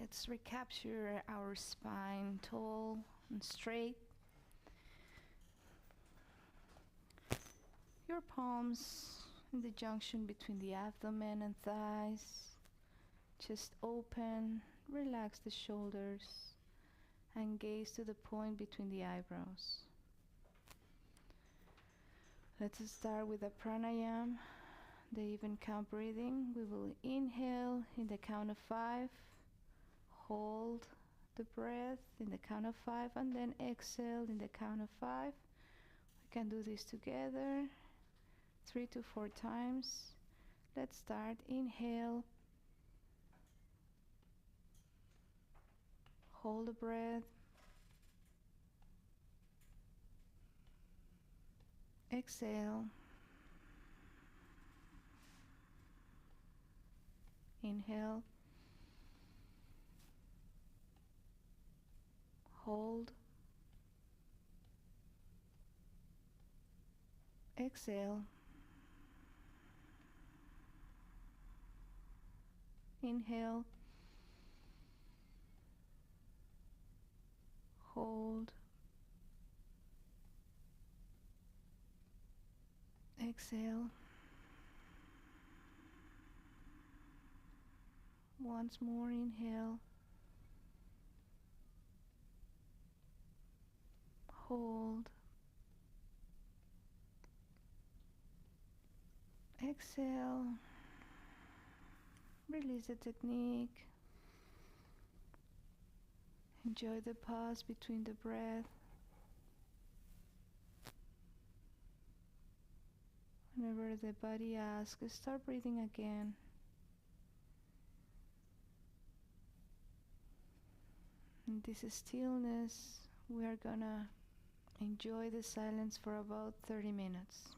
Let's recapture our spine tall and straight. Your palms in the junction between the abdomen and thighs. Chest open, relax the shoulders, and gaze to the point between the eyebrows. Let's start with a pranayama, the even count breathing. We will inhale in the count of 5, hold the breath in the count of 5, and then exhale in the count of 5. We can do this together 3 to 4 times. Let's start. Inhale, hold the breath, exhale, inhale, hold, exhale, inhale, hold, exhale. Once more, inhale, hold, exhale. Release the technique. Enjoy the pause between the breath. Whenever the body asks, start breathing again. In this stillness, we are gonna enjoy the silence for about 30 minutes.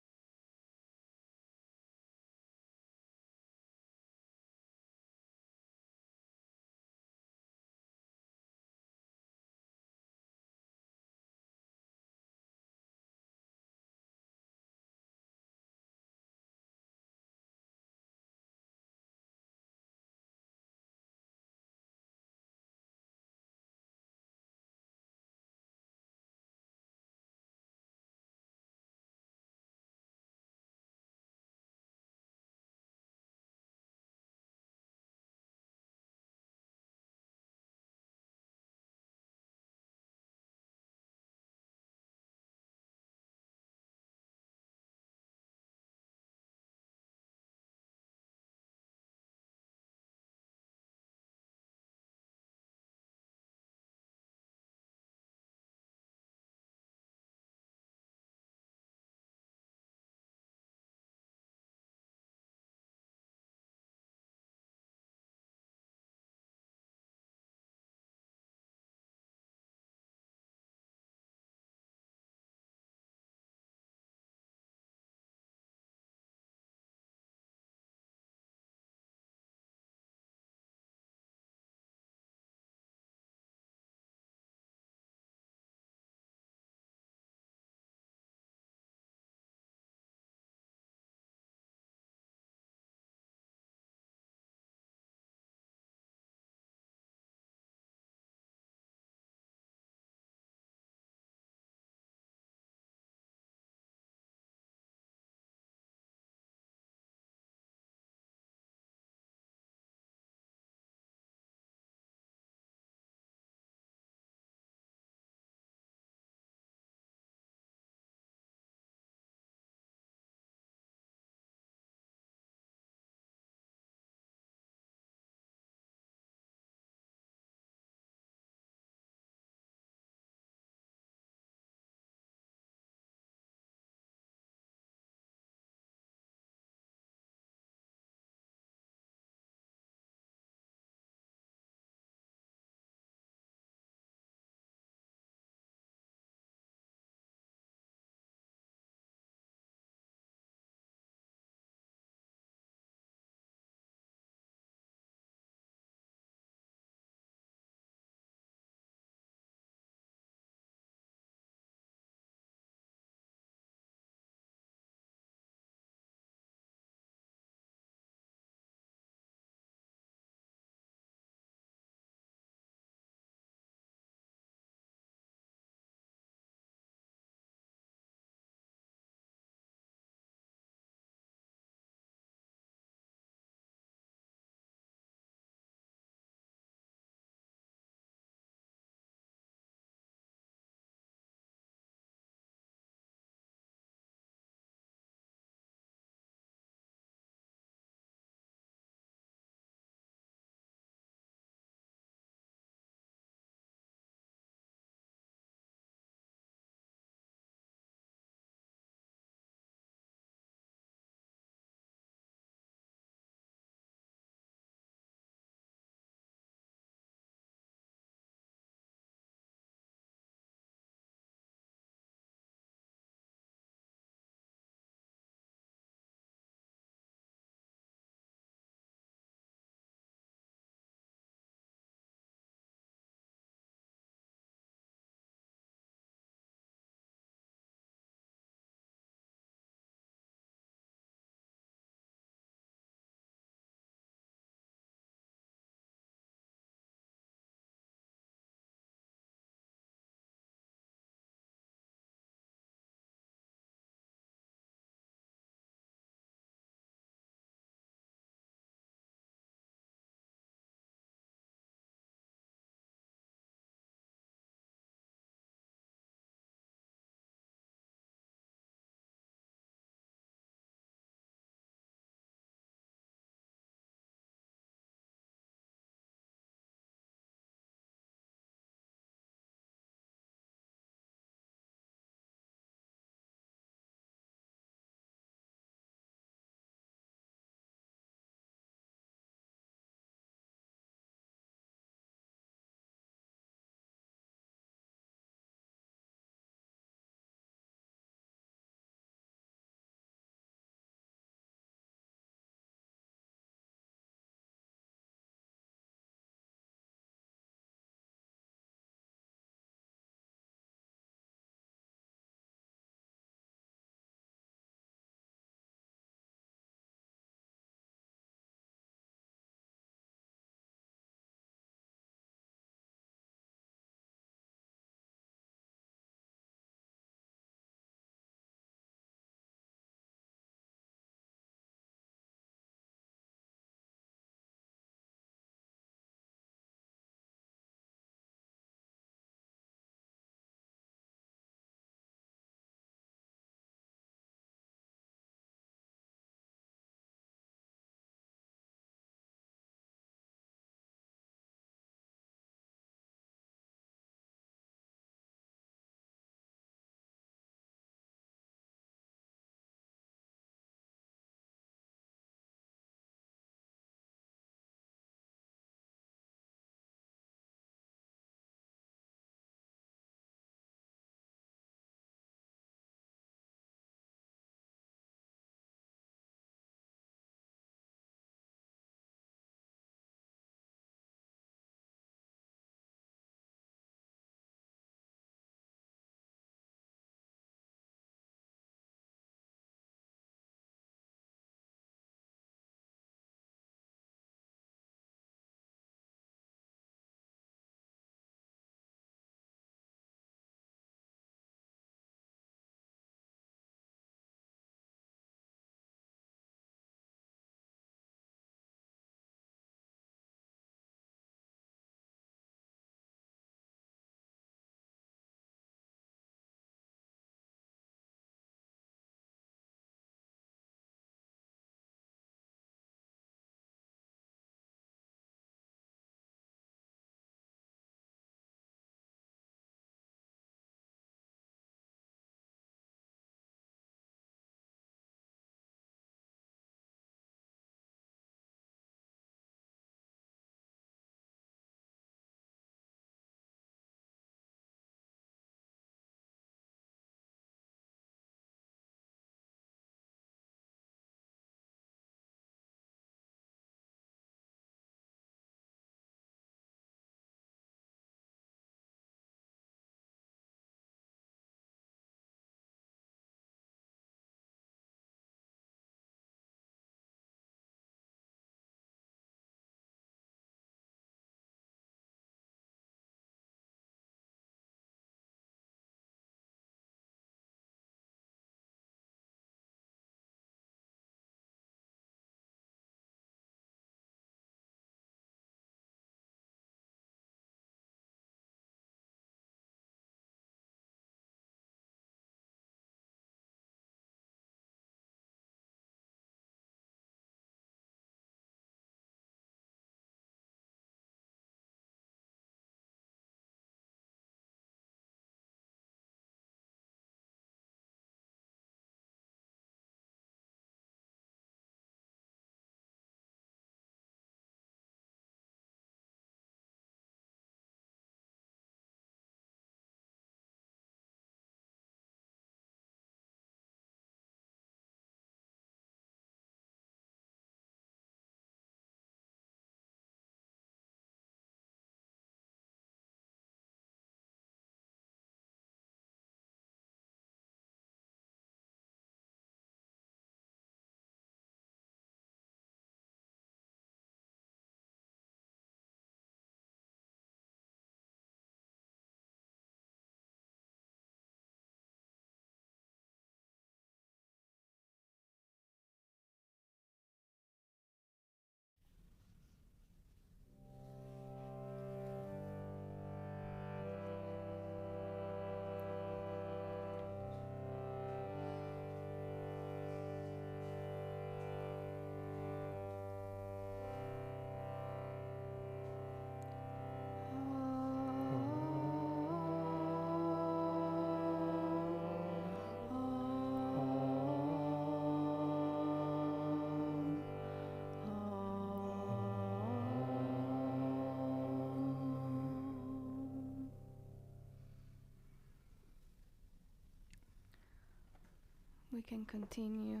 we can continue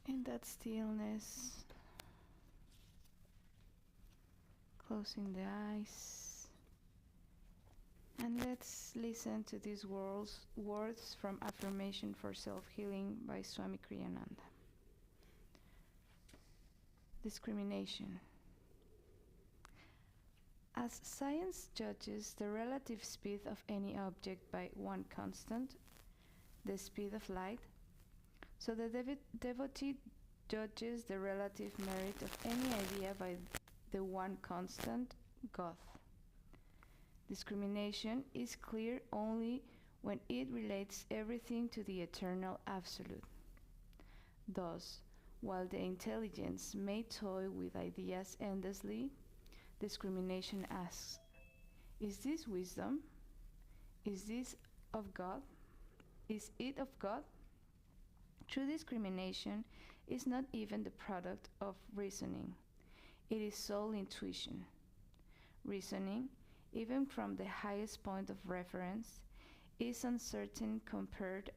in that stillness, closing the eyes, and let's listen to these words from Affirmation for Self-Healing by Swami Kriyananda. Discrimination. As science judges the relative speed of any object by one constant, the speed of light, so the devotee judges the relative merit of any idea by the one constant, God. Discrimination is clear only when it relates everything to the eternal Absolute. Thus, while the intelligence may toy with ideas endlessly, discrimination asks, is this wisdom? Is this of God? Is it of God? True discrimination is not even the product of reasoning. It is soul intuition. Reasoning, even from the highest point of reference, is uncertain compared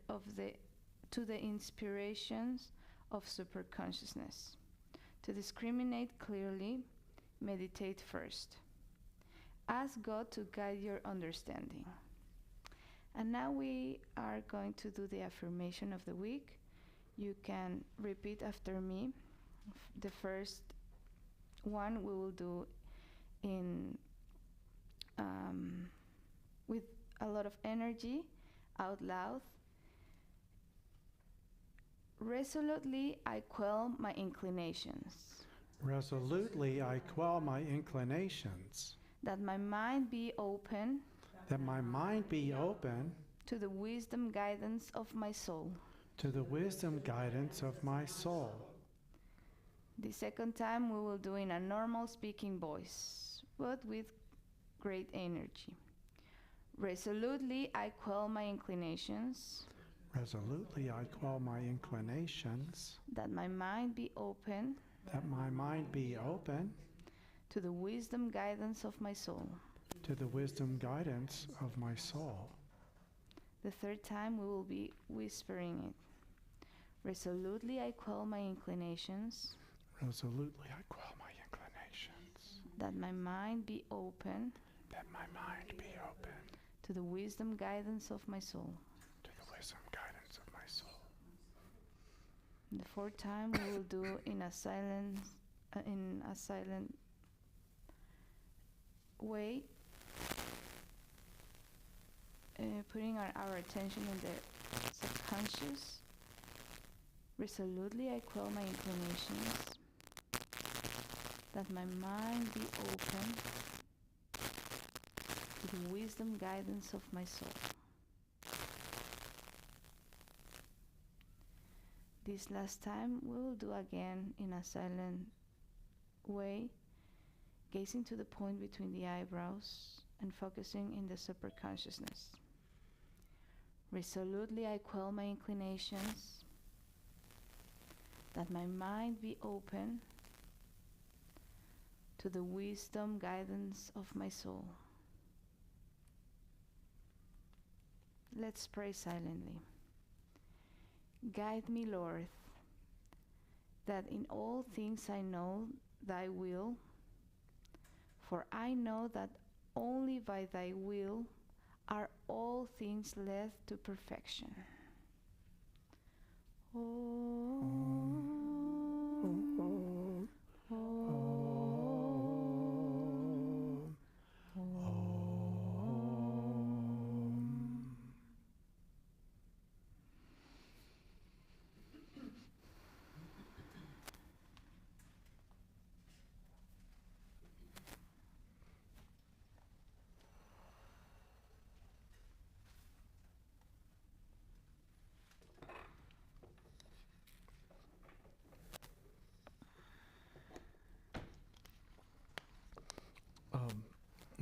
to the inspirations of superconsciousness. To discriminate clearly, meditate first. Ask God to guide your understanding. And now we are going to do the affirmation of the week. You can repeat after me. The first one we will do in with a lot of energy, out loud. Resolutely I quell my inclinations. Resolutely I quell my inclinations. That my mind be open. That my mind be open. To the wisdom guidance of my soul. To the wisdom guidance of my soul. The second time we will do in a normal speaking voice, but with great energy. Resolutely I quell my inclinations. Resolutely I quell my inclinations. That my mind be open. That my mind be open. To the wisdom guidance of my soul. To the wisdom guidance of my soul. The third time we will be whispering it. Resolutely I quell my inclinations. Resolutely I quell my inclinations. That my mind be open. That my mind be open. To the wisdom guidance of my soul. To the wisdom guidance of my soul. The fourth time we will do in a silent way, putting our attention in the subconscious. Resolutely I quell my inclinations. That my mind be open to the wisdom guidance of my soul. This last time we will do again in a silent way, gazing to the point between the eyebrows and focusing in the superconsciousness. Resolutely I quell my inclinations. That my mind be open to the wisdom guidance of my soul. Let's pray silently. Guide me, Lord, that in all things I know thy will, for I know that only by thy will are all things led to perfection.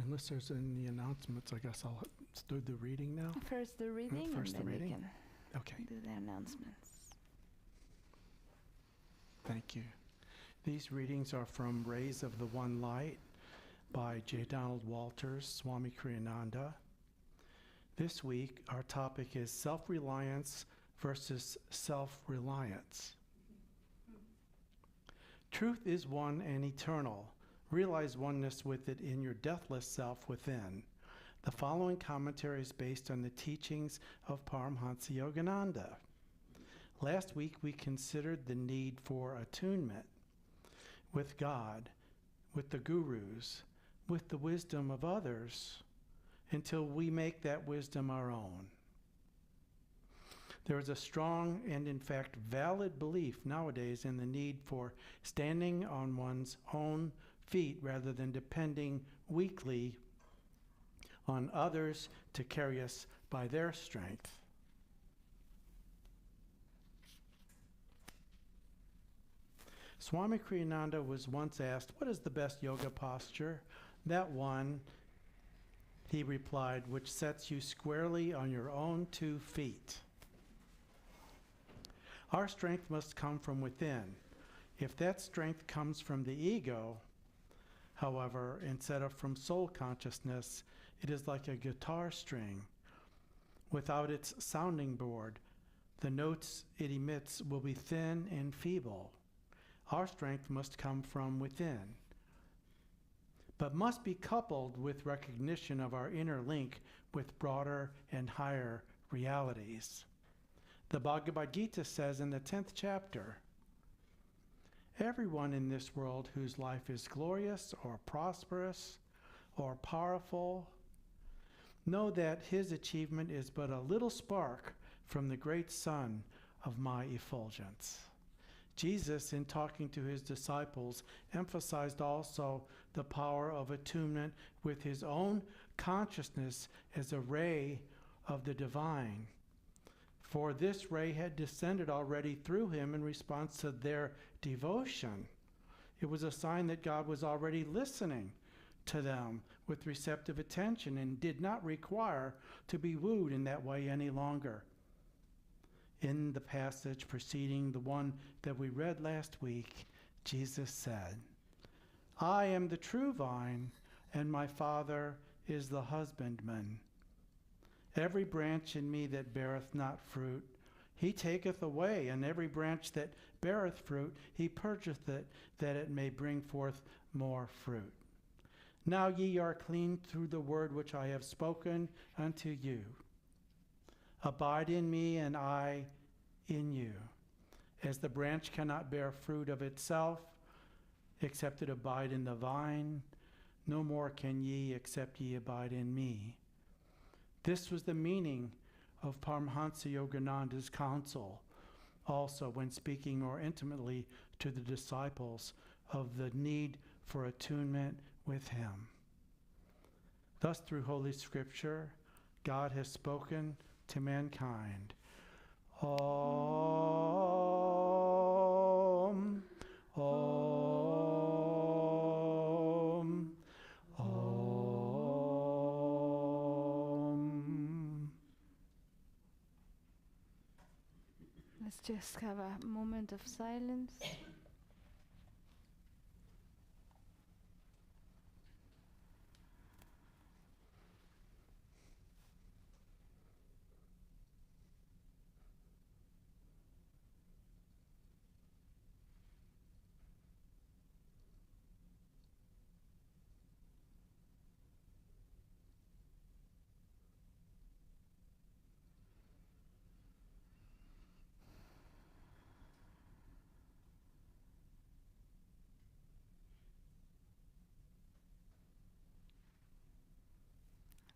Unless there's any announcements, I guess I'll do the reading now. First the reading, First and the then we reading? can Okay. do the announcements. Thank you. These readings are from Rays of the One Light by J. Donald Walters, Swami Kriyananda. This week, our topic is self-reliance versus self-reliance. Truth is one and eternal. Realize oneness with it in your deathless self within. The following commentary is based on the teachings of Paramahansa Yogananda. Last week, we considered the need for attunement with God, with the gurus, with the wisdom of others, until we make that wisdom our own. There is a strong and, in fact, valid belief nowadays in the need for standing on one's own feet rather than depending weakly on others to carry us by their strength. Swami Kriyananda was once asked, "What is the best yoga posture?" "That one," he replied, "which sets you squarely on your own 2 feet." Our strength must come from within. If that strength comes from the ego, however, instead of from soul consciousness, it is like a guitar string. Without its sounding board, the notes it emits will be thin and feeble. Our strength must come from within, but must be coupled with recognition of our inner link with broader and higher realities. The Bhagavad Gita says in the 10th chapter, "Everyone in this world whose life is glorious or prosperous or powerful, know that his achievement is but a little spark from the great sun of my effulgence." Jesus, in talking to his disciples, emphasized also the power of attunement with his own consciousness as a ray of the divine. For this ray had descended already through him in response to their devotion. It was a sign that God was already listening to them with receptive attention and did not require to be wooed in that way any longer. In the passage preceding the one that we read last week, Jesus said, "I am the true vine, and my Father is the husbandman. Every branch in me that beareth not fruit, he taketh away, and every branch that beareth fruit, he purgeth it, that it may bring forth more fruit. Now ye are clean through the word which I have spoken unto you. Abide in me, and I in you. As the branch cannot bear fruit of itself, except it abide in the vine, no more can ye except ye abide in me." This was the meaning of Paramahansa Yogananda's counsel, also when speaking more intimately to the disciples of the need for attunement with him. Thus, through Holy Scripture, God has spoken to mankind. Om, Om, Om. Let's just have a moment of silence.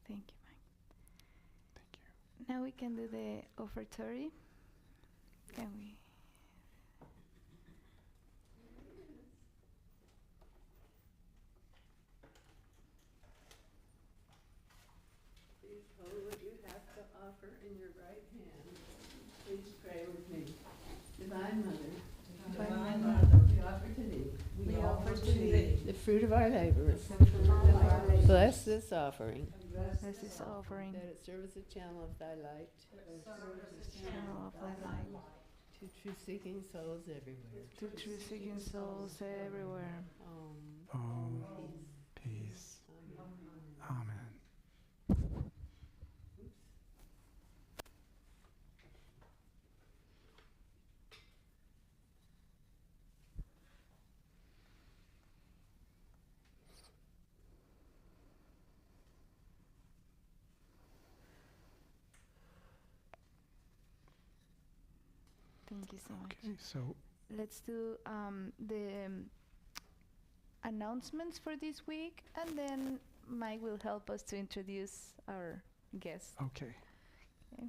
Thank you, Mike. Thank you. Now we can do the offertory. Can we? Please hold what you have to offer in your right hand. Please pray with me. Divine Mother, Divine Mother, we offer to thee. We offer to thee The fruit of our labors. Bless this offering. bless this offering, That it serve as a channel of thy light channel of thy light, to true-seeking souls everywhere. to true seeking souls everywhere. Om, Peace. peace. Amen. Amen. Oops. you so much. Okay, so Let's do the announcements for this week, and then Mike will help us to introduce our guest. okay. Okay.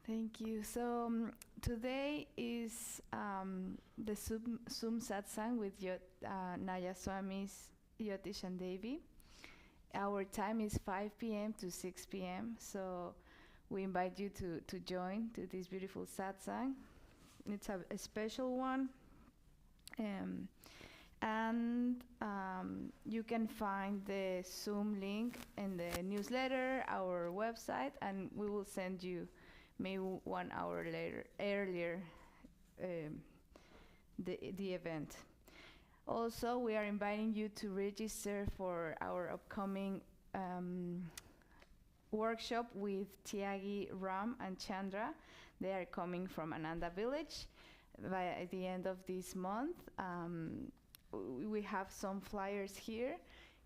Thank you. So today is the Zoom Satsang with Naya Swamis, Yotish and Devi. Our time is 5 p.m. to 6 p.m. So we invite you to join to this beautiful Satsang. It's a special one. And you can find the Zoom link in the newsletter, our website, and we will send you maybe 1 hour earlier the event. Also, we are inviting you to register for our upcoming workshop with Tyagi, Ram, and Chandra. They are coming from Ananda Village by the end of this month. We have some flyers here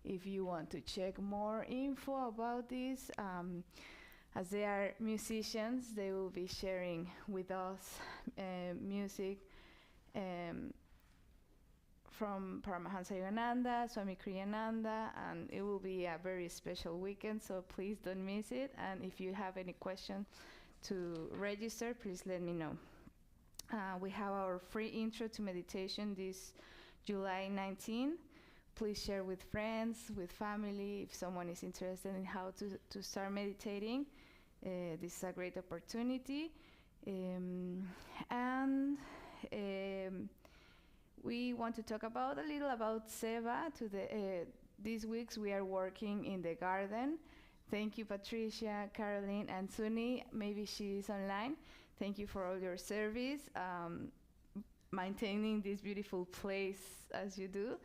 if you want to check more info about this. As they are musicians, they will be sharing with us music from Paramahansa Yogananda, Swami Kriyananda, and it will be a very special weekend, so please don't miss it. And if you have any questions to register, please let me know. We have our free intro to meditation this July 19. Please share with friends, with family, if someone is interested in how to start meditating. This is a great opportunity. We want to talk a little about Seva. These weeks we are working in the garden. Thank you, Patricia, Caroline, and Suni. Maybe she is online. Thank you for all your service, maintaining this beautiful place as you do.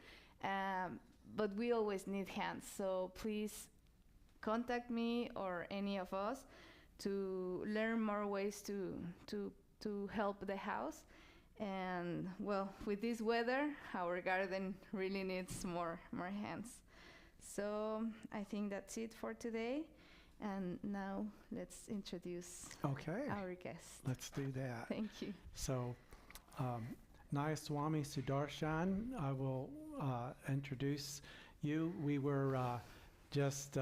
But we always need hands, so please contact me or any of us to learn more ways to help the house. And well, with this weather, our garden really needs more hands. So I think that's it for today. And now let's introduce our guest. Let's do that. Thank you. So, Naya Swami Sudarshan, I will introduce you. We were just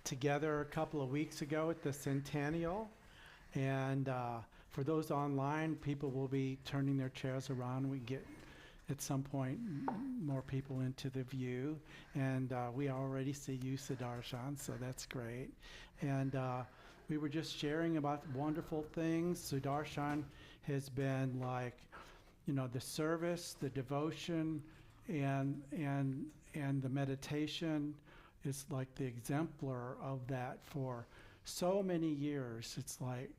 together a couple of weeks ago at the Centennial, and for those online, people will be turning their chairs around. We get at some point more people into the view, and we already see you, Sudarshan, so that's great. And we were just sharing about wonderful things. Sudarshan has been like, the service, the devotion, and the meditation is like the exemplar of that for so many years. It's like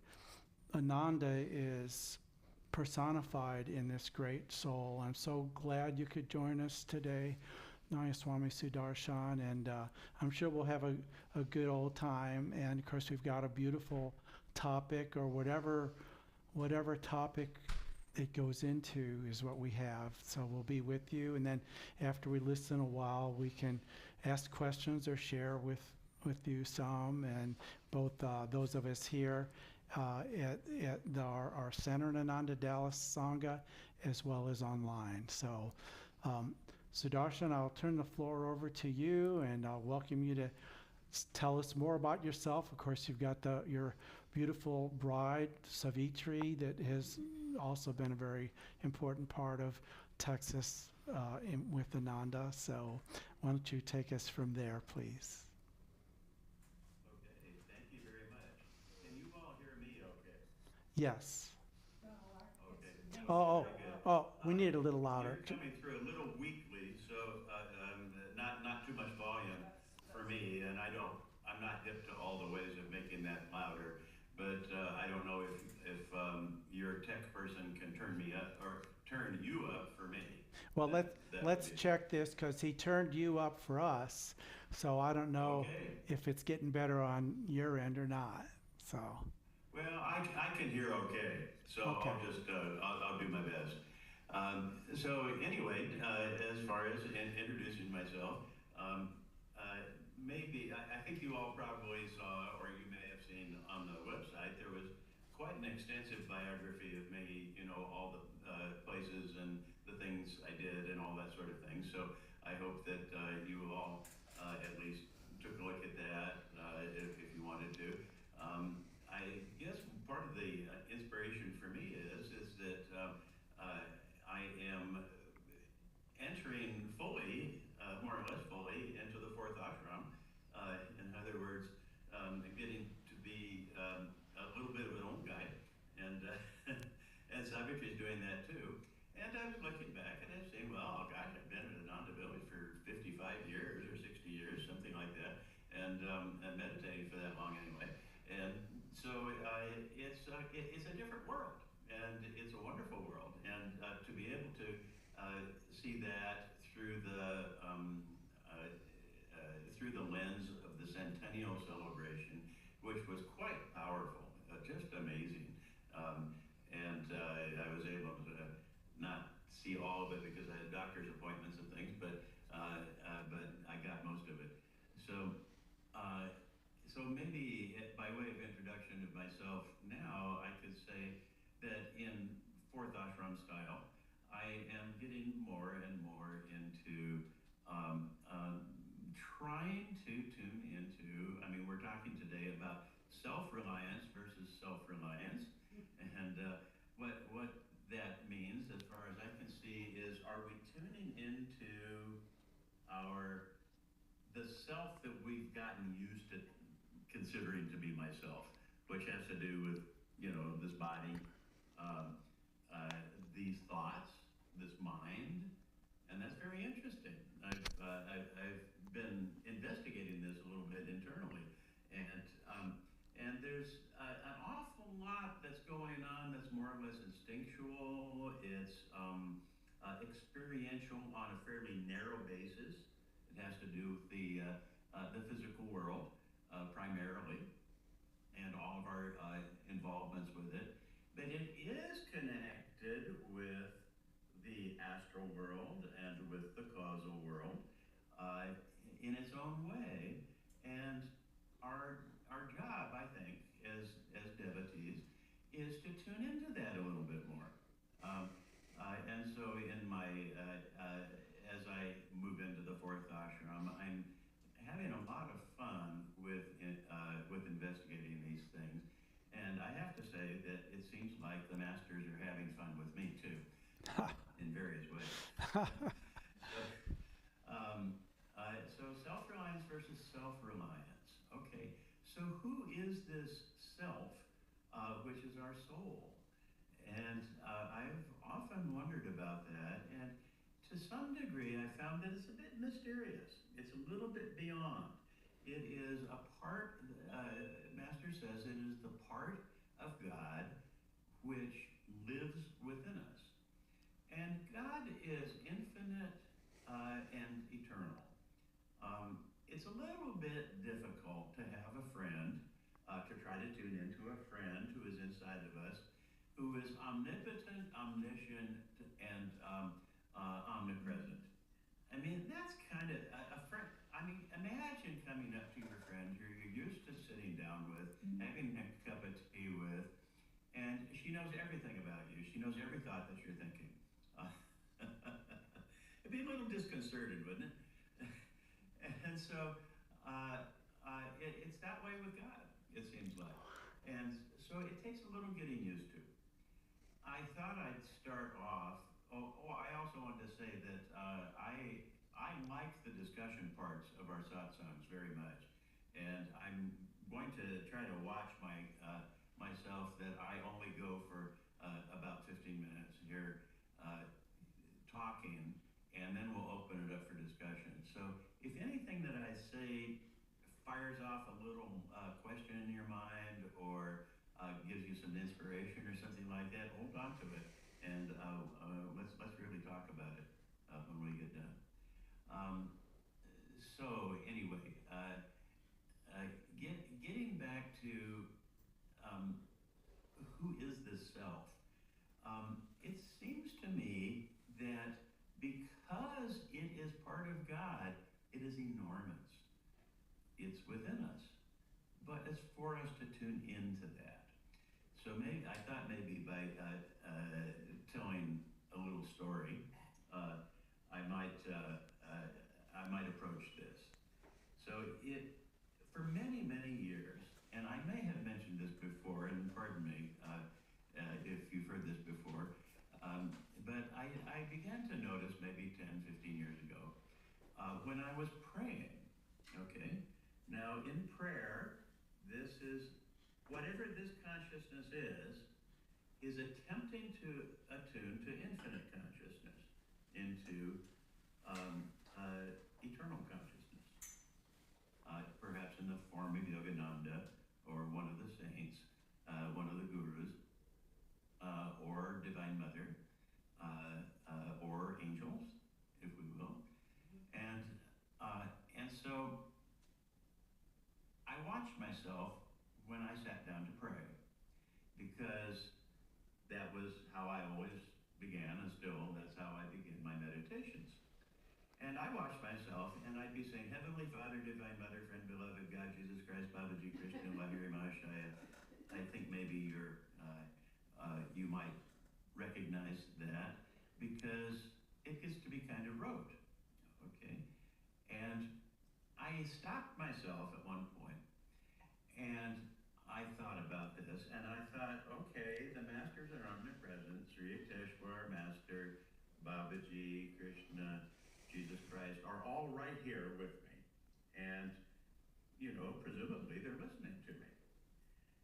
Ananda is personified in this great soul. I'm so glad you could join us today, Naya Swami Sudarshan, and I'm sure we'll have a good old time. And of course, we've got a beautiful topic, or whatever topic it goes into is what we have. So we'll be with you, and then after we listen a while, we can ask questions or share with you some, and both those of us here at our center in Ananda Sangha, as well as online. So Sudarshan, I'll turn the floor over to you, and I'll welcome you to tell us more about yourself. Of course, you've got your beautiful bride, Savitri, that has also been a very important part of Texas with Ananda. So why don't you take us from there, please? Okay, thank you very much. Can you all hear me okay? Yes. Okay. We need a little louder. You're coming through a little weakly, so not too much volume for me, and I'm not hip to all the ways of making that louder, but I don't know if your tech person can turn me up or turn you up for me. Well, let's check this, because he turned you up for us, so I don't know if it's getting better on your end or not. So. Well, I can hear okay, so Okay. I'll just I'll do my best. So anyway, as far as introducing myself, maybe I think you all probably saw, or you may have seen quite an extensive biography of me, all the places and the things I did and all that sort of thing. So I hope that you all at least took a look at that if you wanted to. I guess part of the inspiration for me is that I am entering fully, more or less fully, into the fourth ashram. In other words, getting to be a little bit of an old guy, and and Savitri is doing that too. And I was looking back and I was saying, well, gosh, I've been at Ananda Village for 55 years or 60 years, something like that, and meditating for that long anyway. And so it's a different world, and it's a wonderful world, and to be able to see that through the lens of the centennial celebration, which was quite powerful, just amazing. And I was able to not see all of it because I had doctor's appointments and things, but I got most of it. So maybe by way of introduction of myself now, I could say that in fourth ashram style, I am getting more and more into trying to tune into, we're talking today about self-reliance versus self-reliance, and what that means, as far as I can see, is are we tuning into the self that we've gotten used to considering to be myself, which has to do with, this body, these thoughts, this mind, and that's very interesting. I've been investigating this a little bit internally, and there's an awful lot that's going on that's more or less instinctual. It's experiential on a fairly narrow basis. It has to do with the physical world primarily, and all of our involvements with it. But it is connected with the astral world and with the causal world in its own way. And our job, I think, as devotees, is to tune into that a little bit more. And so in my as I move into the fourth ashram, I'm having a lot of fun with investigating these things. And I have to say that it seems like the masters are having fun with me too, in various ways. So self-reliance versus self-reliance. Okay, so who is this self, which is our soul? And I've often wondered about that, and to some degree I found that it's a bit mysterious. It's a little bit beyond. It is a part, Master says, it is the part of God which lives within us. And God is infinite and eternal. It's a little bit difficult to have a friend, to try to tune into a friend who is inside of us, who is omnipotent, omniscient, and omnipresent. That's kind of a friend. Imagine coming up to your friend who you're used to sitting down with, having a cup of tea with, and she knows everything about you. She knows every thought that you're thinking. It'd be a little disconcerting, wouldn't it? And so it's that way with God, it seems like. And so it takes a little getting used to. I thought I'd start off. I also wanted to say that I like the discussion parts of our satsangs very much, and I'm going to try to watch myself that I only go for about 15 minutes here talking, and then we'll open it up for discussion. So if anything that I say fires off a little question in your mind, or gives you some inspiration or something like that, hold on to it, and let's really talk about it when we get done. So anyway, getting back to who is this self? It seems to me that because it is part of God, it is enormous. It's within us, but it's for us to tune into that. So maybe I thought maybe by telling a little story, I might approach this. So for many, many years, and I may have mentioned this before, and pardon me if you've heard this before, but I began to notice maybe 10, 15 years ago when I was praying, okay? Now in prayer, this is, whatever this consciousness is attempting to attune to infinite consciousness, into eternal consciousness. Perhaps in the form of Yogananda, or one of the saints, one of the gurus, or Divine Mother, or angels, if we will. And so I watched myself when I sat down to pray, because that was how I always began, and still that's how I begin my meditations. And I watched myself, and I'd be saying, Heavenly Father, Divine Mother, Friend, Beloved God, Jesus Christ, Babaji, Krishna, Lahiri Mahashaya. I think maybe you might recognize that, because it gets to be kind of rote, okay? And I stopped myself at one point, and I thought about this, and I thought, okay, the masters are omnipresent, Sri Yukteswar, Master, Babaji, Krishna, Jesus Christ are all right here with me. And, presumably they're listening to me.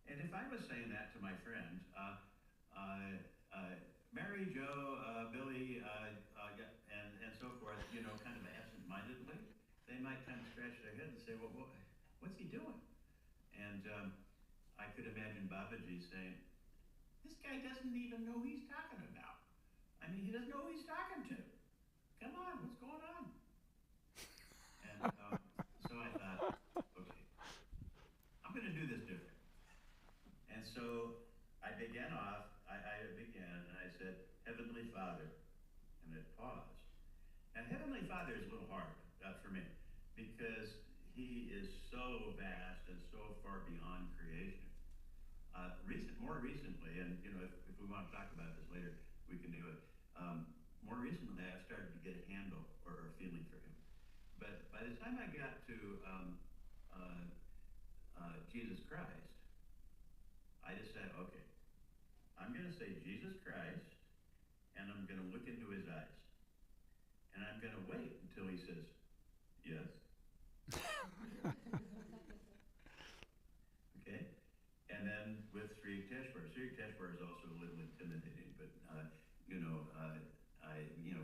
And if I was saying that to my friend, Mary, Joe, Billy, and so forth, kind of absent-mindedly, they might kind of scratch their head and say, well, what's he doing? And I could imagine Babaji saying, this guy doesn't even know who he's talking about. I mean, he doesn't know who he's talking to. Come on, what's going on? And so I thought, okay, I'm going to do this different. And so I began and I said, Heavenly Father, and it paused. And Heavenly Father is a little hard for me, because he is so vast and so far beyond creation. More recently, and if we want to talk about this later, we can do it. More recently, I've started to get a handle or a feeling for him. But by the time I got to Jesus Christ, I just said, okay, I'm going to say Jesus Christ, and I'm going to look into his eyes. And I'm going to wait until he says, yes. Okay? And then with Sri Yukteswar is also a little intimidating, but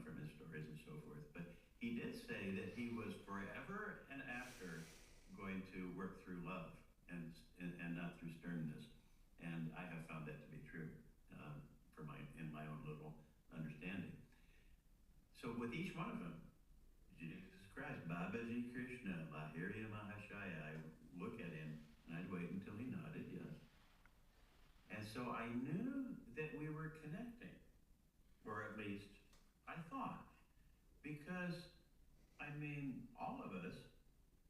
from his stories and so forth. But he did say that he was forever and after going to work through love and not through sternness. And I have found that to be true in my own little understanding. So with each one of them, Jesus Christ, Babaji, Krishna, Lahiri Mahashaya, I look at him and I'd wait until he nodded yes. And so I knew that we were connecting, or at least I thought, because all of us,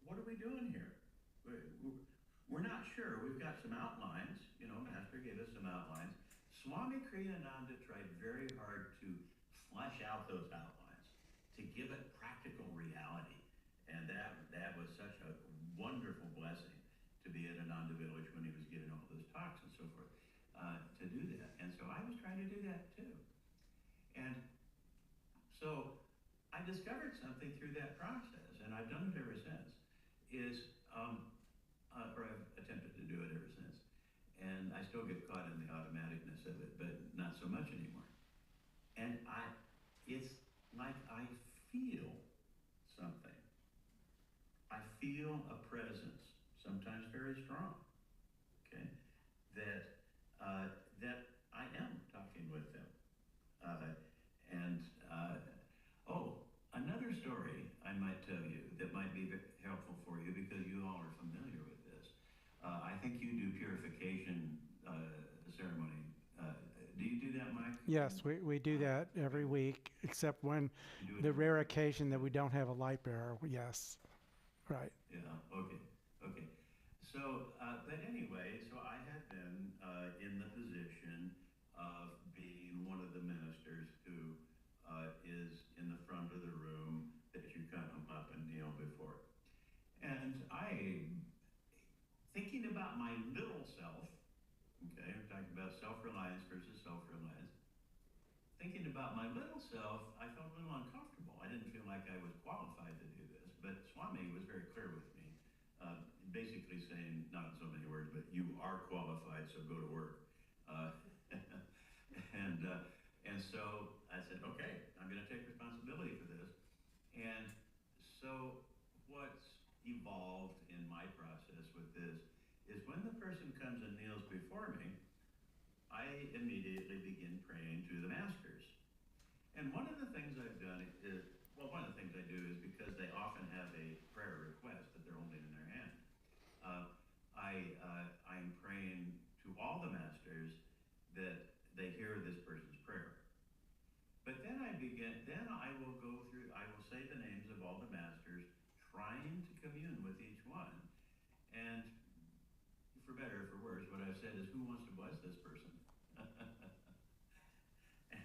what are we doing here? We're not sure. We've got some outlines. Master gave us some outlines. Swami Kriyananda tried very hard to flesh out those outlines, to give it practical reality. And that was such a wonderful blessing to be at Ananda Village when he was giving all those talks and so forth, to do that. And so I was trying to do that too. And so I discovered something through that process, and I've done it ever since, or I've attempted to do it ever since. And I still get caught in the automaticness of it, but not so much anymore. And it's like I feel something. I feel a presence, sometimes very strong, okay, that I am talking with them. Another story I might tell you that might be helpful for you, because you all are familiar with this. I think you do purification ceremony. Do you do that, Mike? Yes, we do that every week, except when the rare occasion that we don't have a light bearer. Yes, right. Yeah, okay. So, but anyway, so I had been in the position about my little self, okay, we're talking about self-reliance versus self-reliance. Thinking about my little self, I felt a little uncomfortable. I didn't feel like I was qualified to do this, but Swami was very clear with me, basically saying, not in so many words, but you are qualified, so go to work. And so I said, okay, I'm going to take responsibility for this. And so what's evolved in my process with this is when the person comes and kneels before me, I immediately begin praying to the masters. And one of the things I've done is, well, one of the things I do is because they often have a prayer request that they're holding in their hand. I'm praying to all the masters that they hear this person's prayer. But then I will go through, I will say the names of all the masters, trying to commune with each one. And for better or for worse, what I've said is, who wants to bless this person?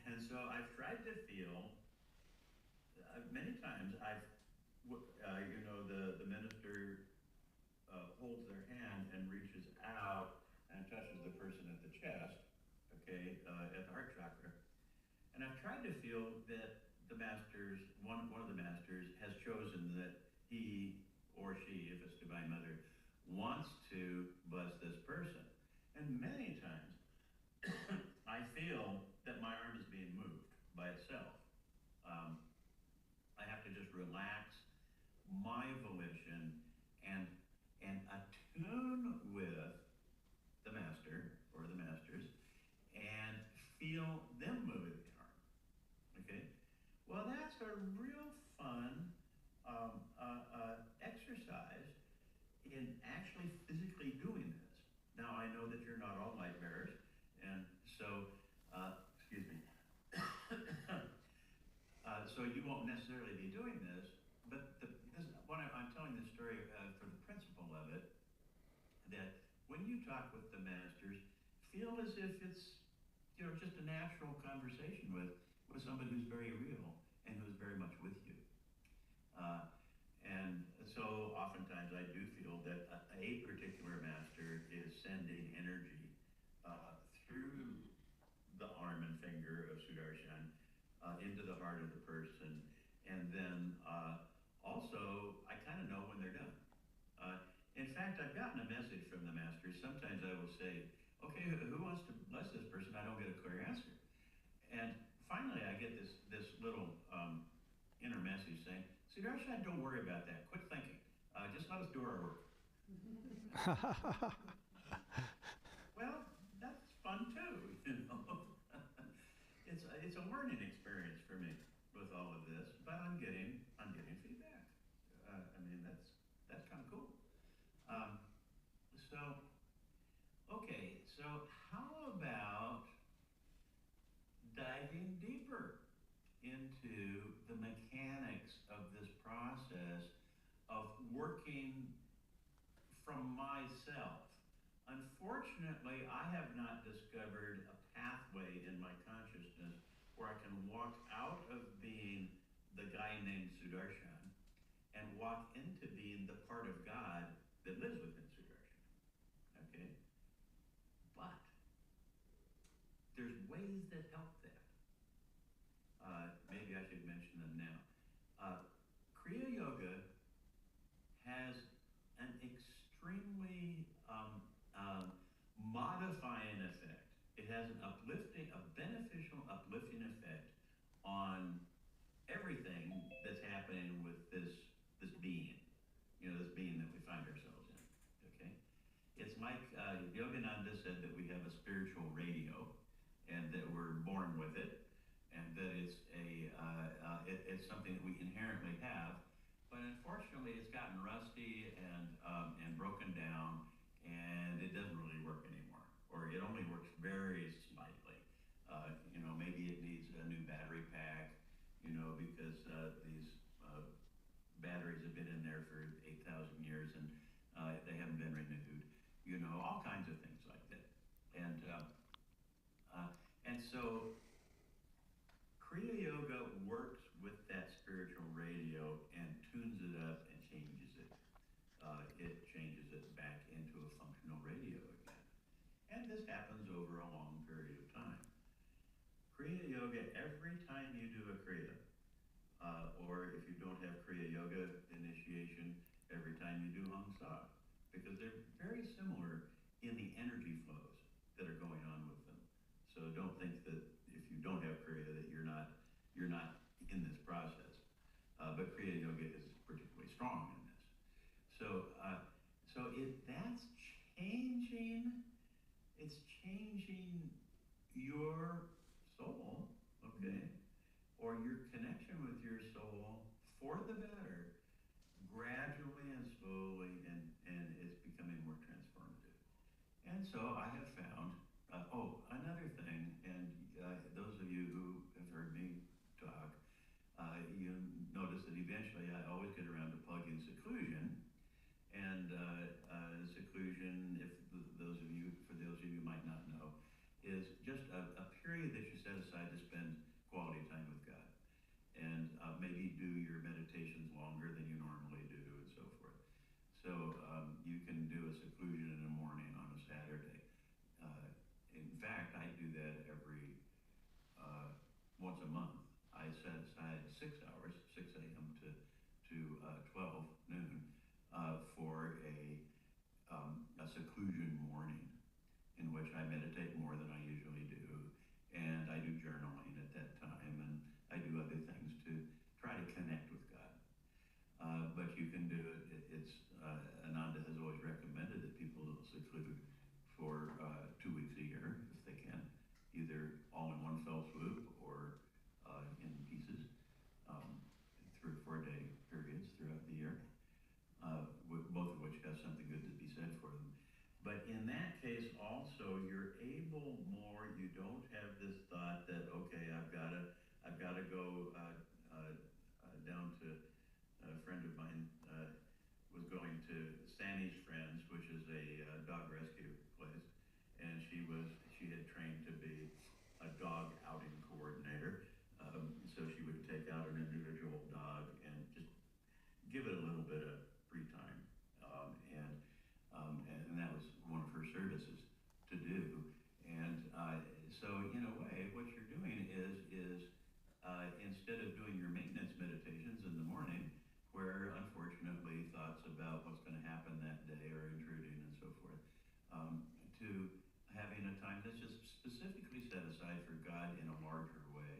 And so I've tried to feel, many times the minister holds their hand and reaches out and touches the person at the chest, okay, at the heart chakra. And I've tried to feel that the masters, one of the masters has chosen that he or she, if it's Divine Mother, wants to bless this person. And many times I feel that my arm is being moved by itself. I have to just relax my volition and attune with the master or the masters and feel them moving the arm. Okay? Well, that's a real fun exercise in actually physically doing this. Now, I know that you're not all light bearers, and so, excuse me, so you won't necessarily be doing this, but I'm telling this story for the principle of it, that when you talk with the masters, feel as if it's, just a natural conversation with somebody who's very real and who's very much with you. And so oftentimes I do feel that a particular master is sending energy through the arm and finger of Sudarshan into the heart of the person. And then also, I kind of know when they're done. In fact, I've gotten a message from the masters. Sometimes I will say, okay, who wants to bless this person? I don't get a clear answer. And finally, I get this little inner message saying, Sudarshan, don't worry about that. Quit thinking. Just let us do our work. Well, that's fun too, It's a learning experience for me with all of this, but I'm getting feedback. That's kind of cool. So how about diving deeper into the mechanics of this process of working from myself? Unfortunately, I have not discovered a pathway in my consciousness where I can walk out of being the guy named Sudarshan and walk into being the part of God that lives within Sudarshan. Okay? But there's ways that help that. Maybe I should mention them now. Kriya Yoga has an extremely modifying effect. It has a beneficial uplifting effect on everything that's happening with this being, this being that we find ourselves in. Okay, it's like Yogananda said that we have a spiritual radio, and that we're born with it, and that it's it's something that we inherently have. But unfortunately, it's gotten rusty and broken down, and it doesn't really work anymore, or it only works very slightly. Maybe it needs a new battery pack, because these batteries have been in there for 8,000 years and they haven't been renewed. All kinds of things like that. And so Kriya Yoga works with that spiritual radio and tunes it up and changes it. It changes it back into a functional radio. this happens over a long period of time. Kriya Yoga, every time you do a Kriya, or if you don't have Kriya Yoga initiation, every time you do Hung Sa, because they're very similar in the energy flows that are going on with them. So don't think that if you don't have Kriya that you're not in this process. But Kriya Yoga is particularly strong in this. So that's changing. It's changing your soul, okay, or your connection with your soul for the better, gradually and slowly, and it's becoming more transformative. And so I have found, another thing, and those of you who have heard me talk, you notice that eventually I always get around to plugging seclusion. And seclusion, for those of you who might not know, is just a period that you set aside to spend quality time with God. And maybe do your meditations longer than you normally do, and so forth. So you can do a seclusion in the morning on a Saturday. In fact, I do that every once a month. I set aside 6 hours, 6 a.m. to 12 noon, for a seclusion morning in which I meditate more than I usually do, and I do journaling at that time, and I do other things to try to connect with God. But you can do it. Ananda has always recommended that people seclude for 2 weeks a year if they can, either all in one fell swoop or in pieces, 3 or 4 day periods throughout the year, both of which have something good to be said for them. But in that case also, you're able more, you don't have this thought that, okay, I've got to go down to a friend of mine was going to Sandy's Friends, which is a dog rescue place, and she had trained to be a dog outing coordinator. So she would take out an individual dog and just give it a little bit of free time, and that was one of her services to do. And so in a way, what you're doing is instead of doing your maintenance meditations in the morning, where unfortunately thoughts about what's going to happen that day are intruding and so forth, to having a time that's just specifically set aside for God in a larger way,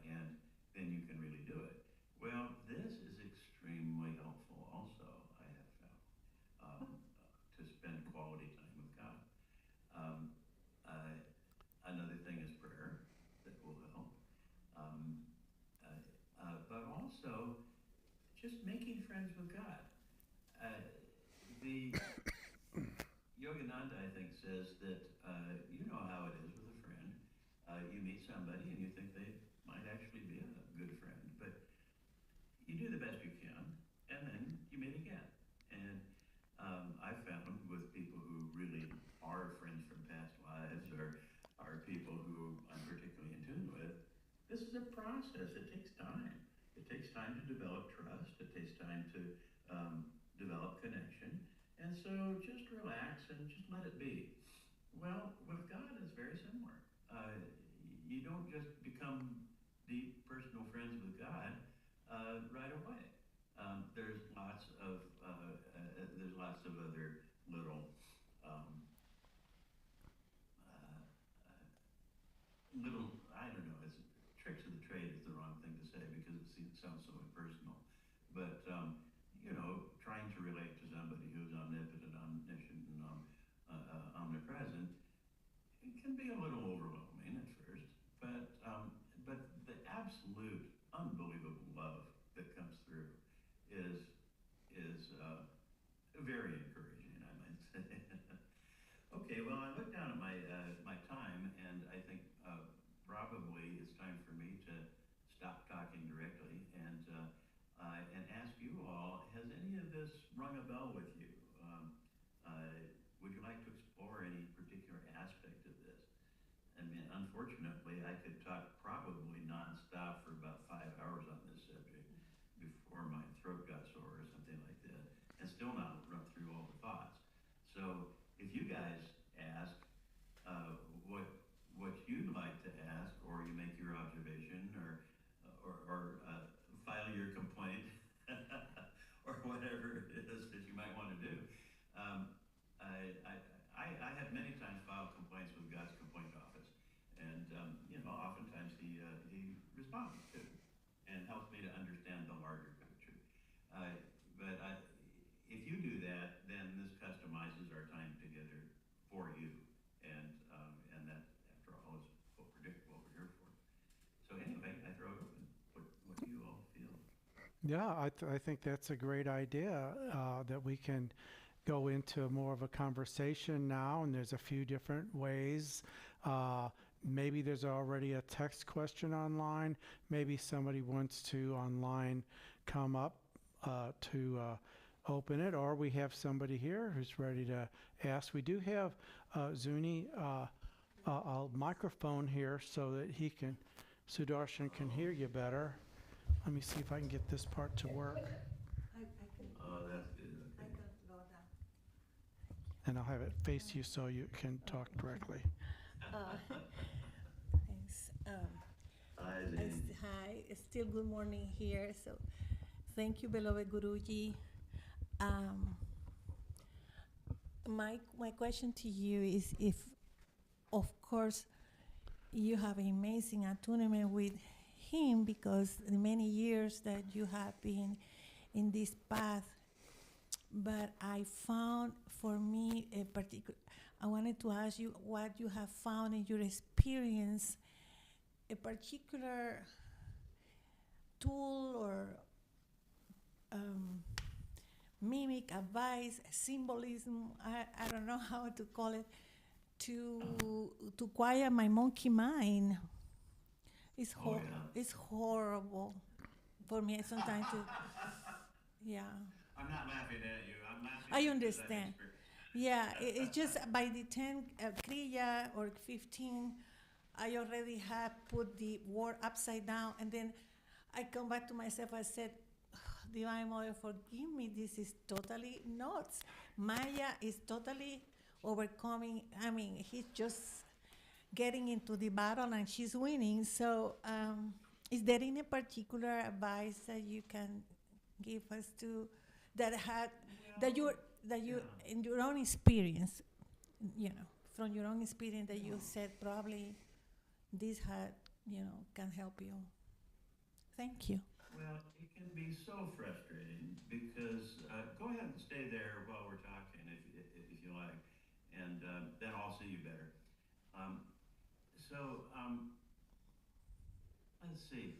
and then you can really do it. Well, this is extremely helpful also, I have found, to spend quality time with God. Another thing is prayer that will help. But also just making friends with God. The Yogananda, I think, says that you know how it is with a friend. You meet somebody and you think they might actually be a good friend, but you do the best you can, and then you meet again. And I found with people who really are friends from past lives, or are people who I'm particularly in tune with, this is a process. It takes time. It takes time to develop trust. It takes time to develop connection. And so just relax and just let it be. Well, with God, it's very similar. You don't just become deep personal friends with God right away. There's lots of other little I don't know. It's tricks of the trade is the wrong thing to say because it sounds so impersonal. But trying to relate to somebody who's omnipotent, omniscient, and omnipresent, it can be a little overwhelming at first. But the absolute unbelievable love that comes through is very encouraging, I might say. Okay, well, I look down at my time, and I think probably it's time for me to stop talking directly and ask you all: has any of this rung a bell with you? Would you like to explore any particular aspect of this? I mean, unfortunately, I could talk probably nonstop for about 5 hours on this subject before my throat got sore or something like that, and still not run through all the thoughts. So if you guys ask, Yeah, I think that's a great idea, that we can go into more of a conversation now, and there's a few different ways. Maybe there's already a text question online. Maybe somebody wants to online come up to open it, or we have somebody here who's ready to ask. We do have Zuni a microphone here so that Sudarshan can hear you better. Let me see if I can get this part to work. Oh, that's good. I Okay. can go down. And I'll have it face you so you can talk directly. Thanks. Hi, Zane. Hi, it's still good morning here. So, thank you, beloved Guruji. My question to you is if, of course, you have an amazing attunement with him because the many years that you have been in this path. But I found for me a particular, I wanted to ask you what you have found in your experience, a particular tool or mimic, advice, symbolism, I don't know how to call it, to quiet my monkey mind. It's, Oh, yeah. it's horrible for me sometimes to, yeah. I'm not laughing at you. I'm laughing I because understand. Yeah, it's just by the 10 kriya or 15, I already have put the word upside down, and then I come back to myself. I said, Divine Mother, forgive me. This is totally nuts. Maya is totally overcoming. I mean, he's just getting into the battle, and she's winning. So, is there any particular advice that you can give us to that had that you yeah. in your own experience, from your own experience that you said probably this had can help you. Thank you. Well, it can be so frustrating because go ahead and stay there while we're talking if you like, and then I'll see you better. Um, so let's see.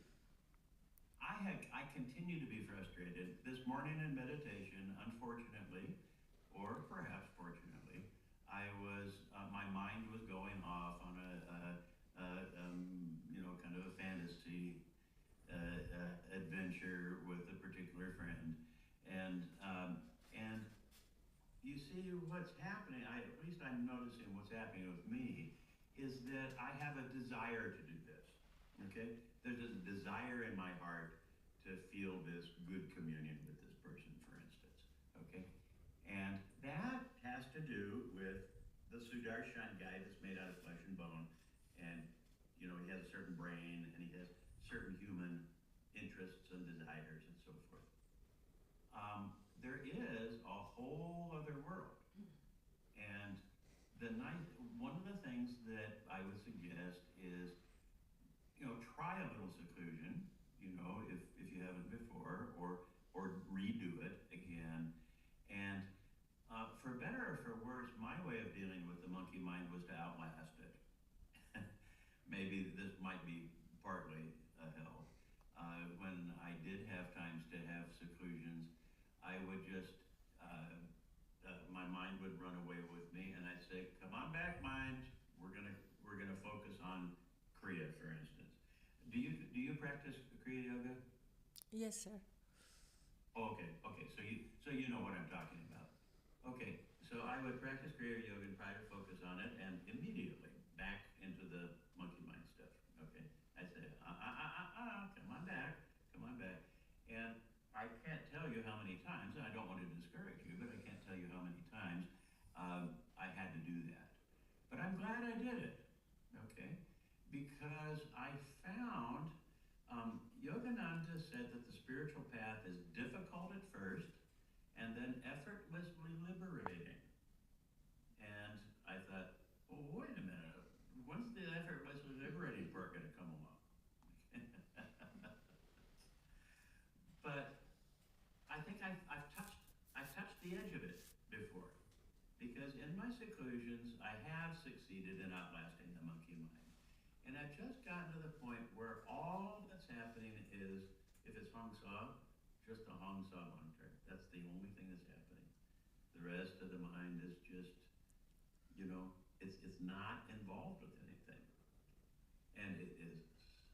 I continue to be frustrated. This morning in meditation, unfortunately, or perhaps fortunately, my mind was going off on kind of a fantasy adventure with a particular friend, and you see what's happening. At least I'm noticing what's happening with me is that I have a desire to do this. Okay, there's a desire in my heart to feel this good communion with this person, for instance. Okay, and that has to do with the Sudarshan guy that's made out of flesh and bone, and he has a certain brain and he has certain human interests and desires and so forth. There is a whole other world, and one of the things that I would suggest is try a little seclusion, if you haven't before, or redo it again. And for better or for worse, my way of dealing with the monkey mind was to outlast it. Maybe this might be partly a help. When I did have times to have seclusions, I would just, my mind would run away with me, and I'd say, "Come on back, mind. We're gonna focus on Kriya, for instance." Do you practice Kriya Yoga? Yes, sir. Oh, okay. So you know what I'm talking about. Okay, so I would practice Kriya Yoga and try to focus on it, and immediately back into the monkey mind stuff. Okay, I'd say, come on back, and I can't tell you how many times, and I don't want to discourage you, but I can't tell you how many times I had to do that. But I'm glad I did it. Okay, because I found Yogananda said that the spiritual path is difficult at first and then effortlessly liberating. And I thought, well, wait a minute, when's the effortlessly liberating part going to come along? But I think I've touched the edge of it before, because in my seclusions I have succeeded in outlasting the monkey mind. And I've just gotten to the point where all that's happening is, if it's Hong Sa, just a hung saw monitor. That's the only thing that's happening. The rest of the mind is just, it's not involved with anything. And it is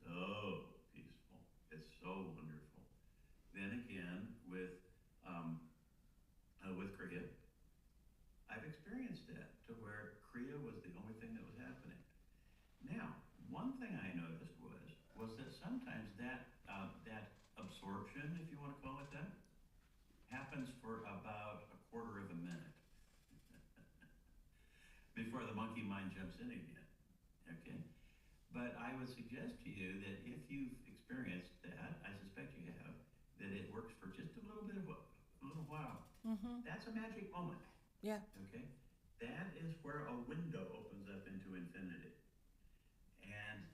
so peaceful. It's so wonderful. Then again, with Kriya, I've experienced that to where Kriya was the only thing that was happening. Now, one thing I noticed was that sometimes that absorption, if you want to call it that, happens for about a quarter of a minute before the monkey mind jumps in again. Okay, but I would suggest to you that if you've experienced that, I suspect you have, that it works for just a little while. Mm-hmm. That's a magic moment. Yeah. Okay, that is where a window opens up into infinity. And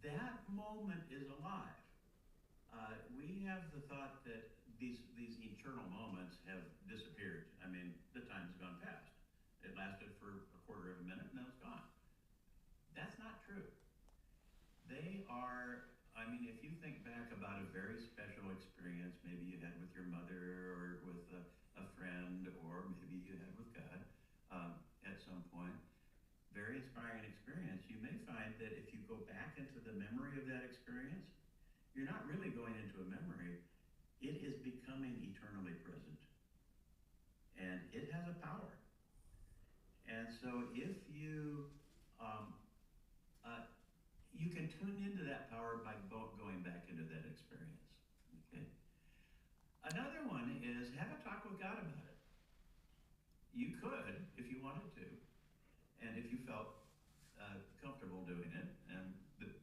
that moment is alive. We have the thought that these eternal moments have disappeared. I mean, the time's gone past. It lasted for a quarter of a minute and then it's gone. That's not true. They are, if you think back about a very special experience maybe you had with your mother or with a friend or maybe you had with God at some point, very inspiring experience, you may find that if you go back into the memory of that experience, you're not really going into a memory. It is becoming eternally present. And it has a power. And so if you you can tune into that power by going back into that experience. Okay. Another one is have a talk with God about it. You could, if you wanted to, and if you felt comfortable doing it, and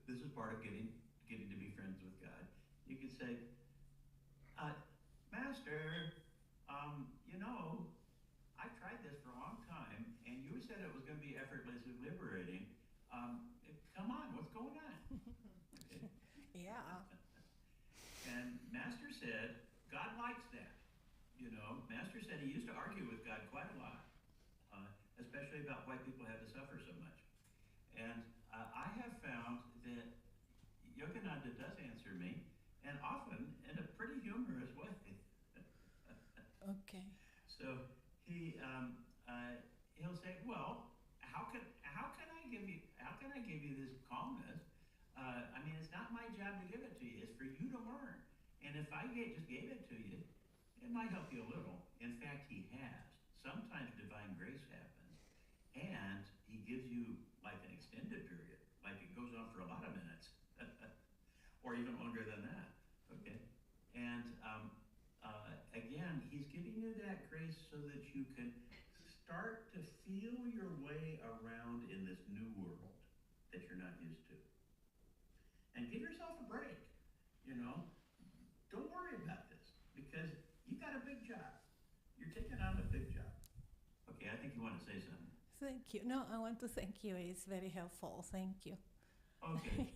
this is part of getting to be friends with God. You could say, Master, I've tried this for a long time, and you said it was going to be effortlessly liberating. Come on, what's going on? Okay. Yeah. And Master said, God likes that. Master said he used to argue with God quite a lot, especially about why people had to suffer so much. And I have found that Yogananda does answer me, and often in a pretty humorous way. Okay. So he'll say, "Well, how can I give you this calmness? It's not my job to give it to you. It's for you to learn. And if I just gave it to you, it might help you a little. In fact, he has. Sometimes divine grace happens, and he gives you like an extended period, like it goes on for a lot of minutes, or even longer than that. Okay, and again, he's giving you that grace so that you can start to feel your way around in this new world that you're not used to. And give yourself a break, Don't worry about this, because you got a big job. You're taking on a big job. Okay, I think you want to say something. Thank you. No, I want to thank you. It's very helpful. Thank you. Okay.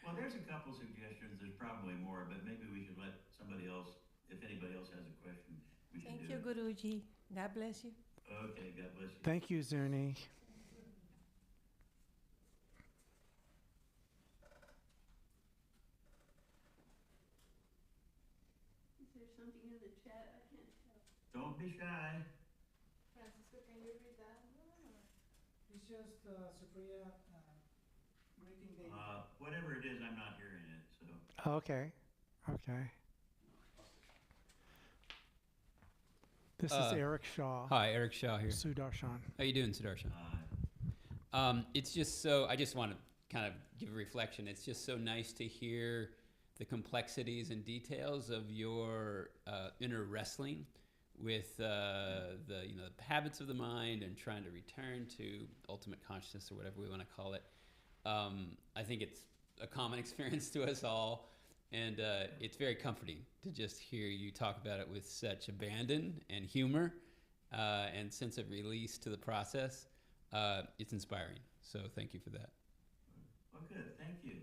Well, there's a couple suggestions. There's probably more, but maybe we should let somebody else, if anybody else has a question, we should Thank do you, it. Guruji. God bless you. Okay, God bless you. Thank you, Zerny. Is there something in the chat? I can't tell. Don't be shy. Francisco, can you read that one? It's just Supriya greeting the. Whatever it is, I'm not hearing it. So. Okay. This is Eric Shaw. Hi, Eric Shaw here. Sudarshan. How you doing, Sudarshan? It's just so, I just want to kind of give a reflection. It's just so nice to hear the complexities and details of your inner wrestling with the habits of the mind and trying to return to ultimate consciousness or whatever we want to call it. I think it's a common experience to us all, and it's very comforting to just hear you talk about it with such abandon and humor and sense of release to the process. It's inspiring, so thank you for that. Well, good. Thank you.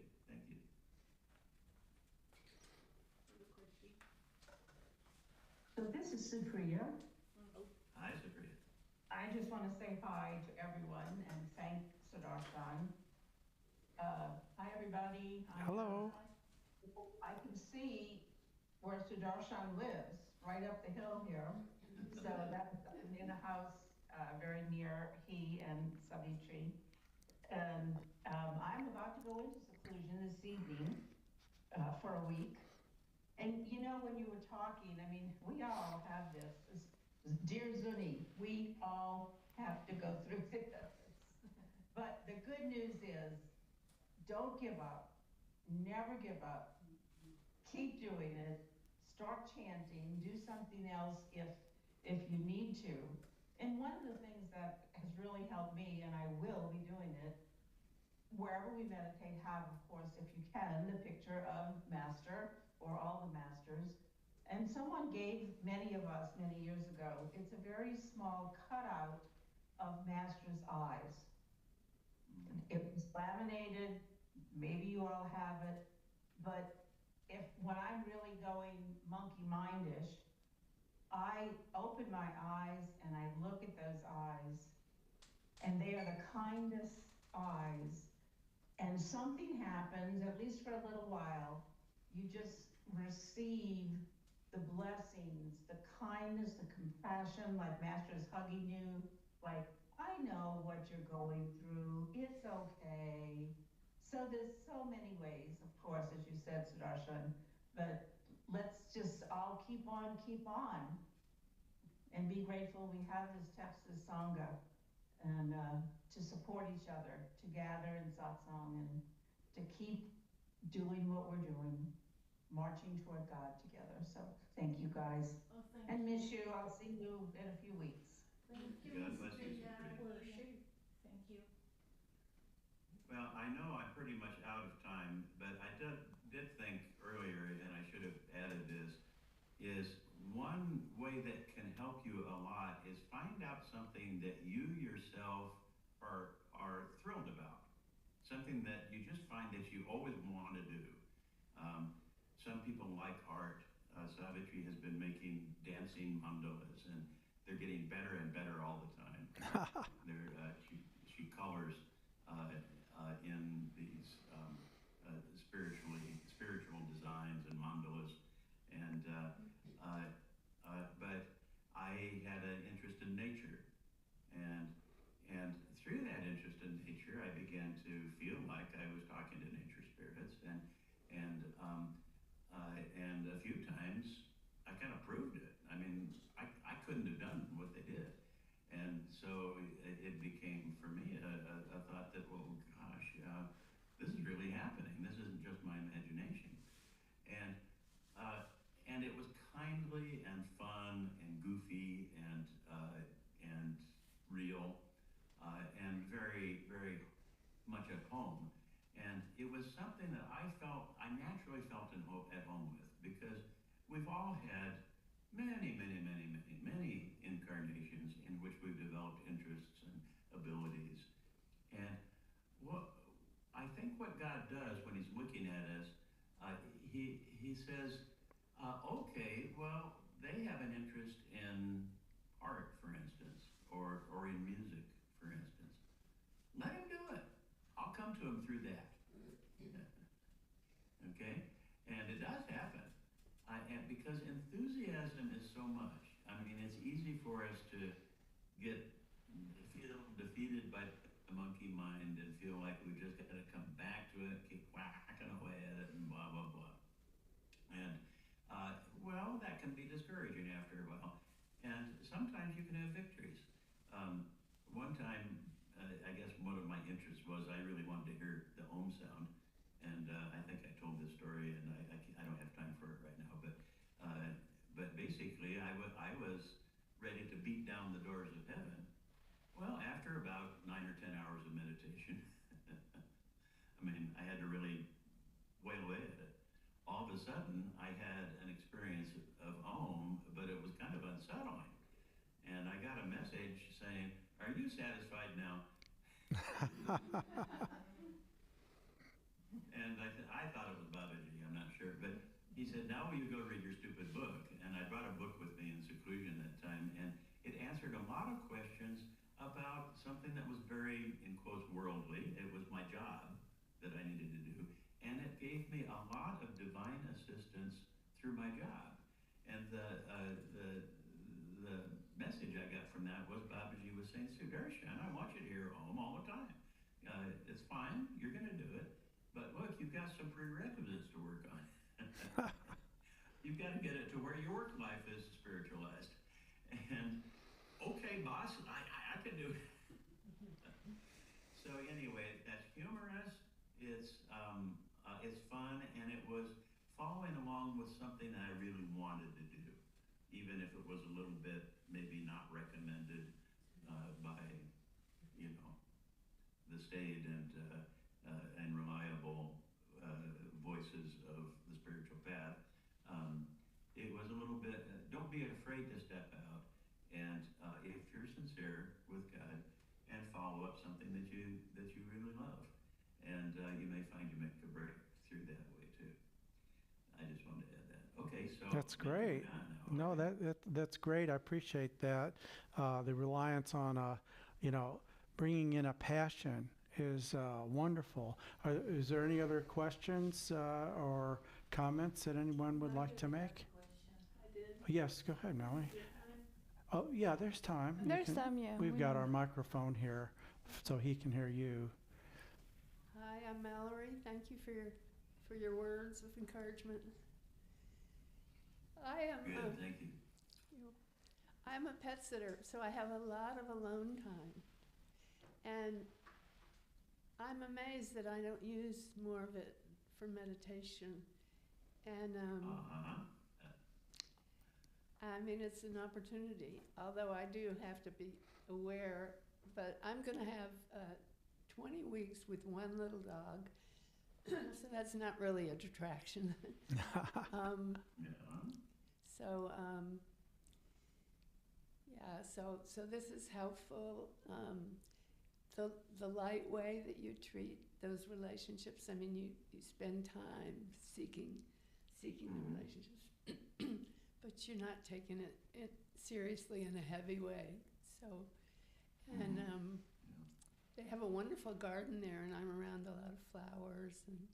So this is Supriya. Hi, Supriya. I just want to say hi to everyone and thank Sudarshan. Hi, everybody. Hello. I can see where Sudarshan lives, right up the hill here. So that's in a house very near he and Savitri. And I'm about to go into seclusion this evening for a week. And you know, when you were talking, I mean, we all have this. Dear Zuni, we all have to go through this. But the good news is, don't give up. Never give up. Keep doing it. Start chanting. Do something else if you need to. And one of the things that has really helped me, and I will be doing it, wherever we meditate, have, of course, if you can, the picture of Master or all the masters. And someone gave many of us many years ago, it's a very small cutout of Master's eyes. It was laminated, maybe you all have it, but when I'm really going monkey mindish, I open my eyes and I look at those eyes, and they are the kindest eyes. And something happens, at least for a little while, you just receive the blessings, the kindness, the compassion, like Master's hugging you, like, I know what you're going through, it's okay. So there's so many ways, of course, as you said, Sudarshan, but let's just all keep on, and be grateful we have this Texas Sangha, and to support each other, to gather in Satsang, and to keep doing what we're doing, marching toward God together. So thank you guys. Oh, thank And you. miss you. I'll see you in a few weeks. Thank you, God Miss bless you, Priya. Supriya. Thank you. Well, I know I'm pretty much out of time, but I did think earlier, and I should have added this, is one way that can help you a lot is find out something that you yourself are thrilled about. Something that you just find that you always want to do. Some people like art. Savitri has been making dancing mandalas, and they're getting better and better all the time. She colors in these spiritual designs and mandalas, and but I had an interest in nature, and through that interest in nature, I began to feel like I was talking to nature spirits, and a few times I kind of proved it. I mean, I couldn't have done what they did, and so it became for me a thought that, well, gosh, this is really happening. This isn't just my imagination, and it was kindly and fun and goofy and real, and very, very much at home. And it was something that I naturally felt at home with, because we've all had many incarnations in which we've developed interests and abilities. And I think what God does when he's looking at us, he says, okay, well, they have an interest in art, for instance, or in music, for instance. Let him do it. I'll come to him through that. Okay? And it does happen. And because enthusiasm is so much. I mean, it's easy for us to feel defeated by the monkey mind and feel like we've just got to come back to it, keep whacking away at it, and blah, blah, blah. And, well, that can be discouraging after a while. And sometimes you can have victories. One time, I guess one of my interests was I really wanted to hear the Om sound. And I think I told this story, and I don't have time for it right now. But basically, I was ready to beat down the doors of heaven. Well, after about 9 or 10 hours of meditation, I mean, I had to really wail away at it. All of a sudden, I had an experience of Om, but it was kind of unsettling. And I got a message saying, "Are you satisfied now?" And I thought it was Babaji, I'm not sure. But he said, "Now will you go read your stupid book?" And I brought a book with me in seclusion that time, and it answered a lot of questions about something that was very, in quotes, worldly. It was my job that I needed to do. And it gave me a lot of divine assistance through my job. And the message I got from that was Babaji was saying, Sudarshan, I want you to hear Om all the time. It's fine, you're going to do it, but look, you've got some prerequisites to work on. You've got to get it to where your work life is spiritualized. And okay, boss, I can do it. So anyway, that's humorous. It's fun, and it was following along with something that I really wanted to do, even if it was a little bit maybe not recommended by, you know, the staid and reliable voices of the spiritual path. It was a little bit. Don't be afraid to step out, and if you're sincere with God, and follow up something that you really love, and you may find you make a break through that way too. I just wanted to add that. Okay, so That's great. No, that's great. I appreciate that. The reliance on bringing in a passion is wonderful. Is there any other questions or comments that anyone would like to make? I did. Yes, go ahead, Melanie. Is there time? Oh, yeah, there's time. You There's can- time, yeah. We've we got know. our microphone here so he can hear you. Hi, I'm Mallory. Thank you for your words of encouragement. Good, thank you. I'm a pet sitter, so I have a lot of alone time. And I'm amazed that I don't use more of it for meditation. And I mean, it's an opportunity, although I do have to be aware. But I'm going to have 20 weeks with one little dog, so that's not really a detraction. So this is helpful. The light way that you treat those relationships. I mean, you spend time seeking the relationships, but you're not taking it seriously in a heavy way. So, and they have a wonderful garden there, and I'm around a lot of flowers, and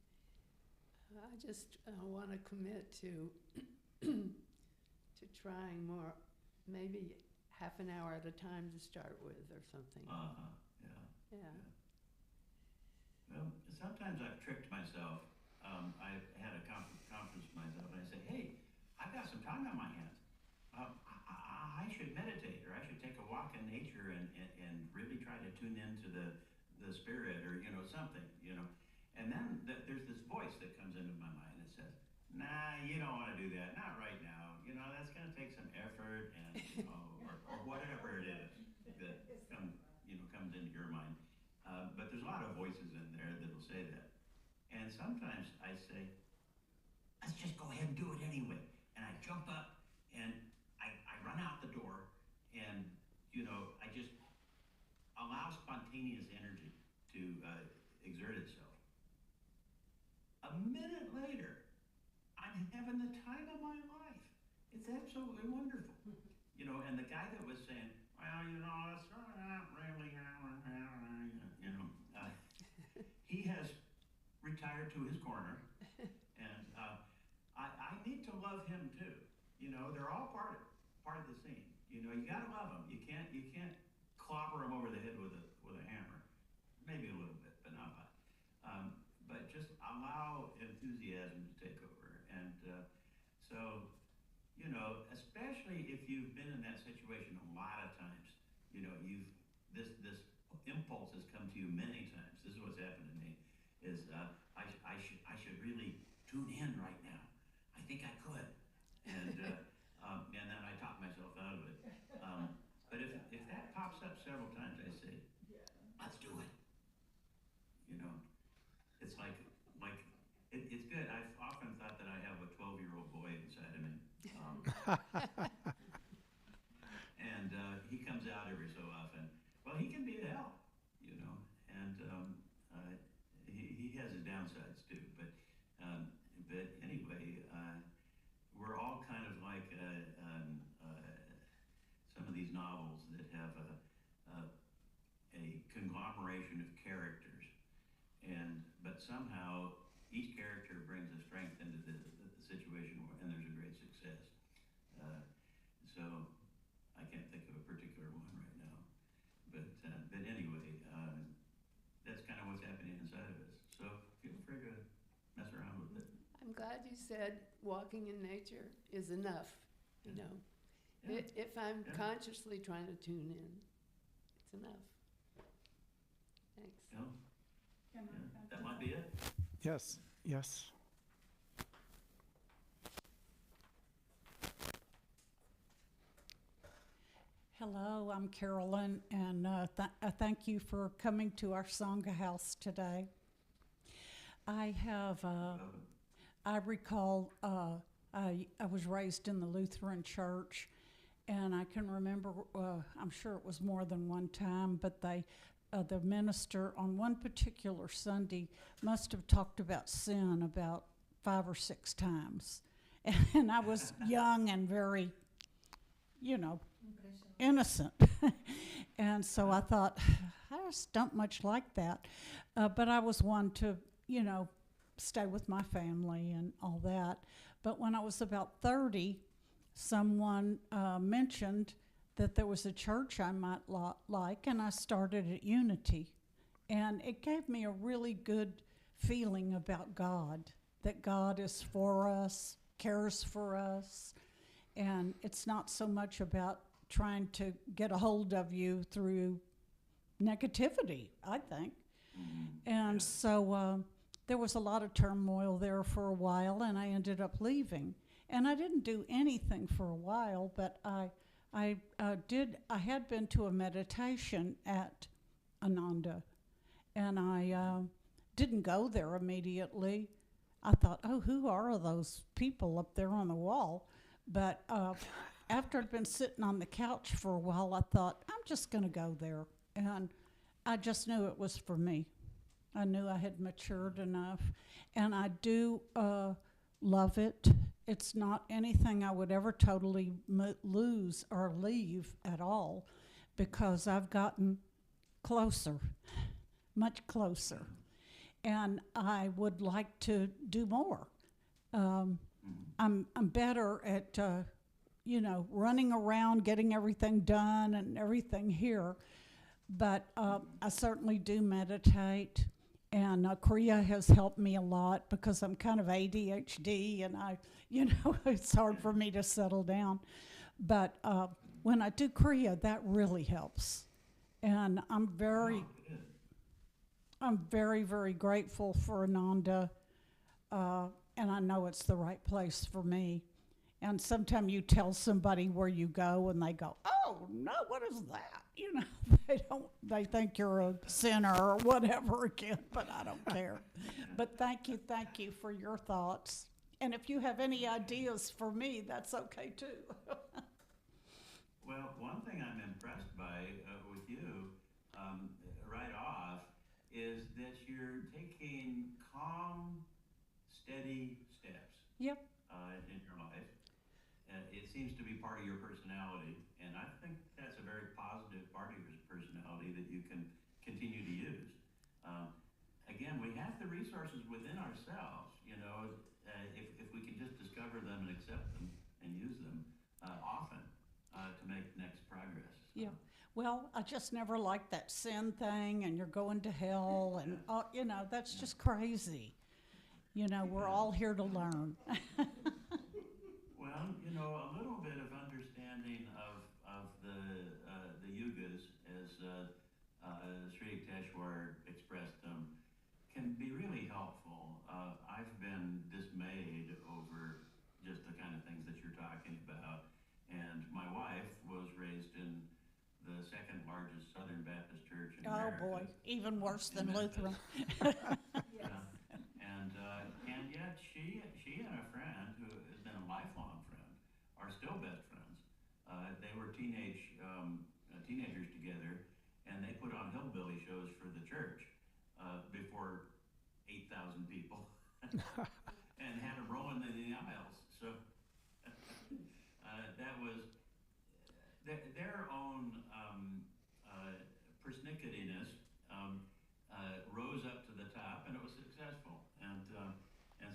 I just want to commit to trying more, maybe half an hour at a time to start with, or something. Yeah. Well, sometimes I've tricked myself. I've had a conference with myself, and I say, hey, I've got some time on my hands. I should meditate, or I should take a walk in nature and really try to tune into the spirit, or, something, And then there's this voice that comes into my mind that says, nah, you don't want to do that. Not right now. That's going to take some effort, and, or whatever it is that comes into your mind. But there's a lot of voices in there that'll say that. And sometimes I say, let's just go ahead and do it anyway. And I jump up and I run out the door, and, I just allow spontaneous energy to exert itself. A minute later, I'm having the time of my life. It's absolutely wonderful. And the guy that was saying, well, it's not really, he has retired to his corner, and I need to love him too. They're all part of the scene. You gotta love them. You can't clobber them over the head with a hammer. Maybe a little bit, but not a lot. But just allow enthusiasm to take over, and so. Especially if you've been in that situation a lot of times, this impulse has come to you many times. This is what's happened to me. Is I should really tune in right now. I think I could, and then I talk myself out of it. But if that pops up several times, I say, let's do it. It's like it's good. I've often thought that I have a 12-year-old boy inside of me. And he comes out every so often. Well, he can be hell, and he has his downsides too. But anyway, we're all kind of like some of these novels that have a conglomeration of characters, but somehow each character brings a strength into the situation, and there's a great glad you said walking in nature is enough, you know. Yeah. If I'm Yeah. consciously trying to tune in, it's enough. Thanks. Yeah. Can I Yeah. add That to might be it. Yes, yes. Hello, I'm Carolyn, and thank you for coming to our Sangha House today. I have, I recall, I was raised in the Lutheran Church, and I can remember, I'm sure it was more than one time, but the minister on one particular Sunday must have talked about sin about 5 or 6 times. And I was young and very, innocent. And so I thought, I just don't much like that. But I was one to, stay with my family and all that. But when I was about 30, someone mentioned that there was a church I might like, and I started at Unity. And it gave me a really good feeling about God, that God is for us, cares for us, and it's not so much about trying to get a hold of you through negativity, I think. And so there was a lot of turmoil there for a while, and I ended up leaving. And I didn't do anything for a while, but I had been to a meditation at Ananda, and I didn't go there immediately. I thought, oh, who are those people up there on the wall? But after I'd been sitting on the couch for a while, I thought, I'm just going to go there. And I just knew it was for me. I knew I had matured enough. And I do love it. It's not anything I would ever totally lose or leave at all, because I've gotten closer, much closer. And I would like to do more. I'm better at, running around, getting everything done and everything here. But I certainly do meditate. And Kriya has helped me a lot because I'm kind of ADHD and it's hard for me to settle down. But when I do Kriya, that really helps. And I'm very, very grateful for Ananda. And I know it's the right place for me. And sometimes you tell somebody where you go and they go, oh, no, what is that? They think you're a sinner or whatever again, but I don't care. But thank you for your thoughts. And if you have any ideas for me, that's okay too. Well, one thing I'm impressed by with you right off is that you're taking calm, steady steps. Yep. In your life. It seems to be part of your personality, and I think that's a very positive part of your personality that you can continue to use. Again, we have the resources within ourselves, if we can just discover them and accept them and use them often to make next progress. So. Yeah. Well, I just never liked that sin thing, and you're going to hell, and that's just crazy. We're all here to learn. Well, a little bit of understanding of the yugas, as Sri Yukteswar expressed them, can be really helpful. I've been dismayed over just the kind of things that you're talking about. And my wife was raised in the second largest Southern Baptist church in America. Oh boy, even worse than Lutheran. And yet she and a friend who has been a lifelong friend are still best friends. They were teenagers together, and they put on hillbilly shows for the church before 8,000 people, and had them rolling in the aisles. So that was their own persnickettiness rose up to the top, and it was successful. And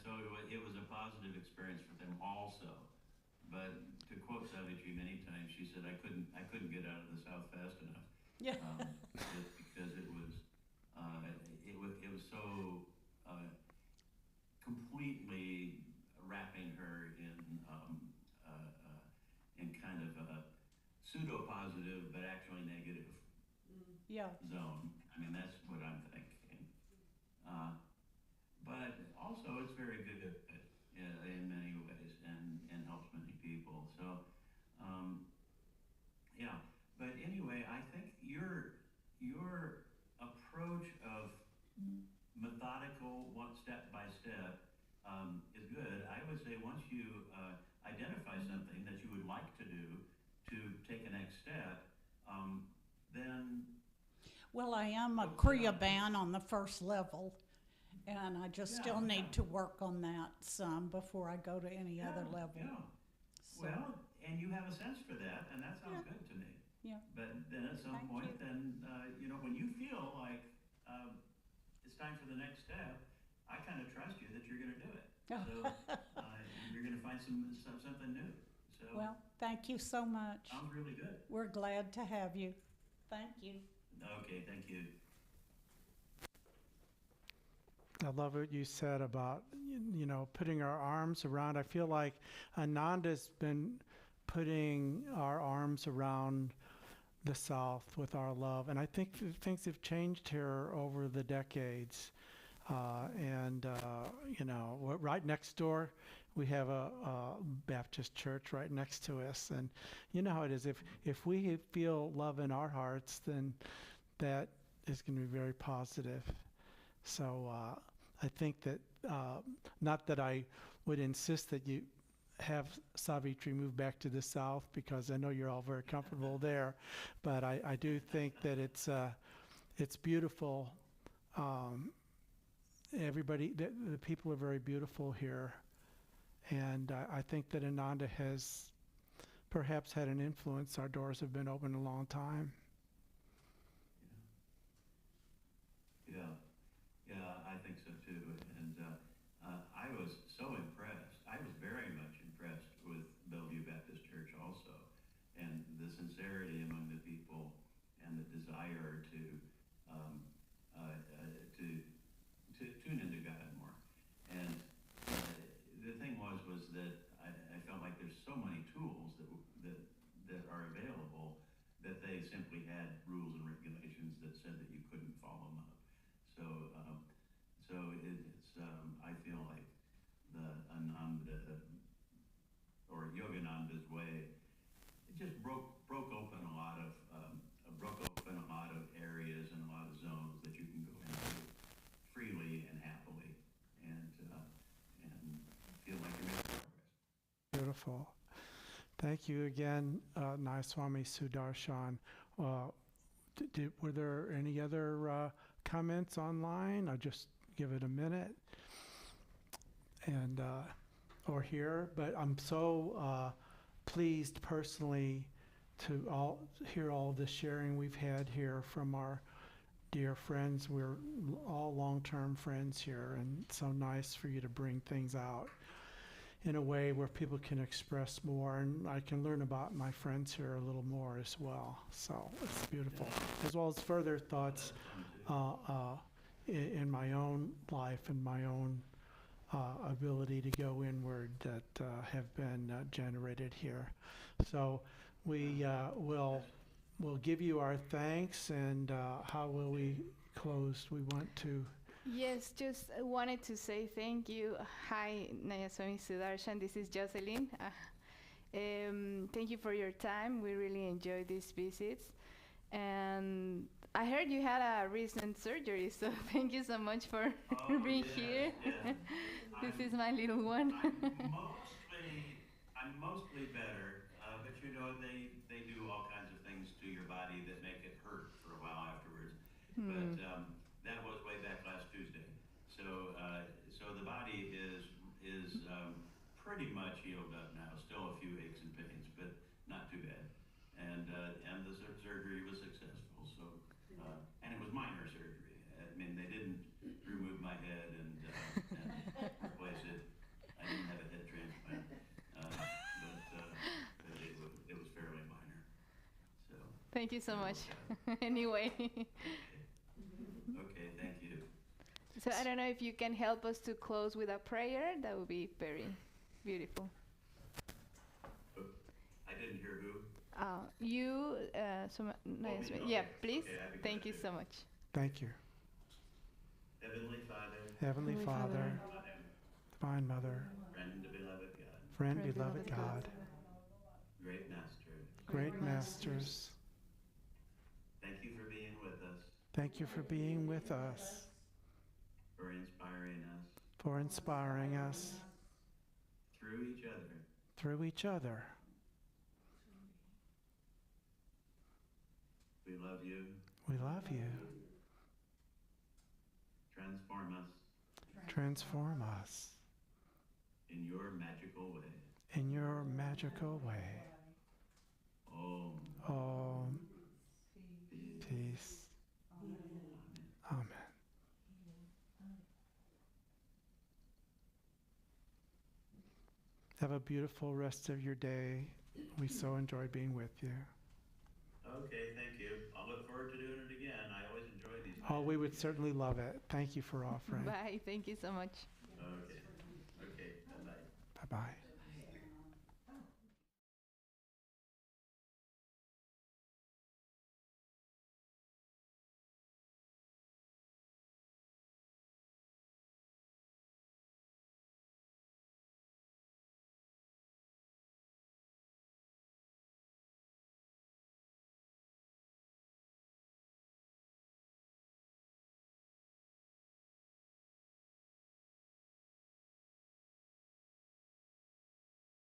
so it was a positive experience for them also. But to quote Savitri many times, she said, I couldn't get out of the South fast enough. Yeah. Just because it was so completely Yeah. zone. I mean, that's what I'm thinking. But also, it's very good in many ways and helps many people. So, yeah. But anyway, I think your approach of methodical, one step by step, is good. I would say once you identify something that you would like to do to take a next step, then Well, I am a Kriya ban on the first level, and I just still need to work on that some before I go to any other level. Yeah. So, Well, and you have a sense for that, and that sounds good to me. yeah. But then at some Thank point, you. then, when you feel like it's time for the next step, I kind of trust you that you're going to do it. So you're going to find something new. So Well, thank you so much. sounds really good. We're glad to have you. Thank you. Okay, thank you. I love what you said about, putting our arms around. I feel like Ananda's been putting our arms around the South with our love. And I think things have changed here over the decades. Right next door, we have a Baptist church right next to us. And you know how it is. If we feel love in our hearts, then that is going to be very positive. So I think that, not that I would insist that you have Savitri move back to the South, because I know you're all very comfortable there, but I do think that it's beautiful. The people are very beautiful here, and I think that Ananda has perhaps had an influence. Our doors have been open a long time. Yeah, I think so too. And I was so impressed. I was very much impressed with Bellevue Baptist Church also, and the sincerity among the people and the desire to tune into God more. And the thing was that I felt like there's so many tools that are available that they simply had rules and regulations that said that you couldn't follow them up. So it's I feel like the Ananda or Yogananda's way, it just broke open a lot of areas and a lot of zones that you can go into freely and happily and feel like you're making progress. Beautiful. Thank you again, Nayaswami Sudarshan. Were there any other comments online? I'll just give it a minute and or here. But I'm so pleased personally to hear all the sharing we've had here from our dear friends. We're all long-term friends here, and it's so nice for you to bring things out in a way where people can express more, and I can learn about my friends here a little more as well. So it's beautiful, as well as further thoughts in my own life and my own ability to go inward that have been generated here. So we will give you our thanks, and how will we close? We want to... Yes, just wanted to say thank you. Hi, Nayaswami Sudarshan. This is Jocelyn. Thank you for your time. We really enjoyed these visits. And I heard you had a recent surgery, so thank you so much for being here. Yes. This is my little one. I'm mostly better, but they do all kinds of things to your body that make it hurt for a while afterwards. But that was way back last Tuesday. So the body is pretty much healed up now. Still a few aches and pains, but not too bad. And the surgery was successful. So and it was minor surgery. I mean, they didn't remove my head and replace it. I didn't have a head transplant, but it was fairly minor. So Thank you so much. Anyway. Okay, thank you. So I don't know if you can help us to close with a prayer. That would be very beautiful. I didn't hear who. Nice. me, Yeah, okay. please. Okay, I'd be Thank glad you to. so much. Thank you. Heavenly Father, Heavenly Holy Father, Father, Mother, Divine Mother, friend, beloved God, friend, Friend, beloved beloved God, God, great Master, great masters, thank you for being with us, thank you for being with us, for inspiring us for inspiring us through each other. through each other. We love you. We love you. Transform us Transform us in your magical way. in your magical way. Om. Om. Peace. Peace. Amen. Have a beautiful rest of your day. We so enjoyed being with you. Okay, thank you. I'll look forward to doing it again. I always enjoy these. Oh, we would certainly love it. Thank you for offering. Bye. Thank you so much. Okay. Okay. Bye-bye. Bye-bye.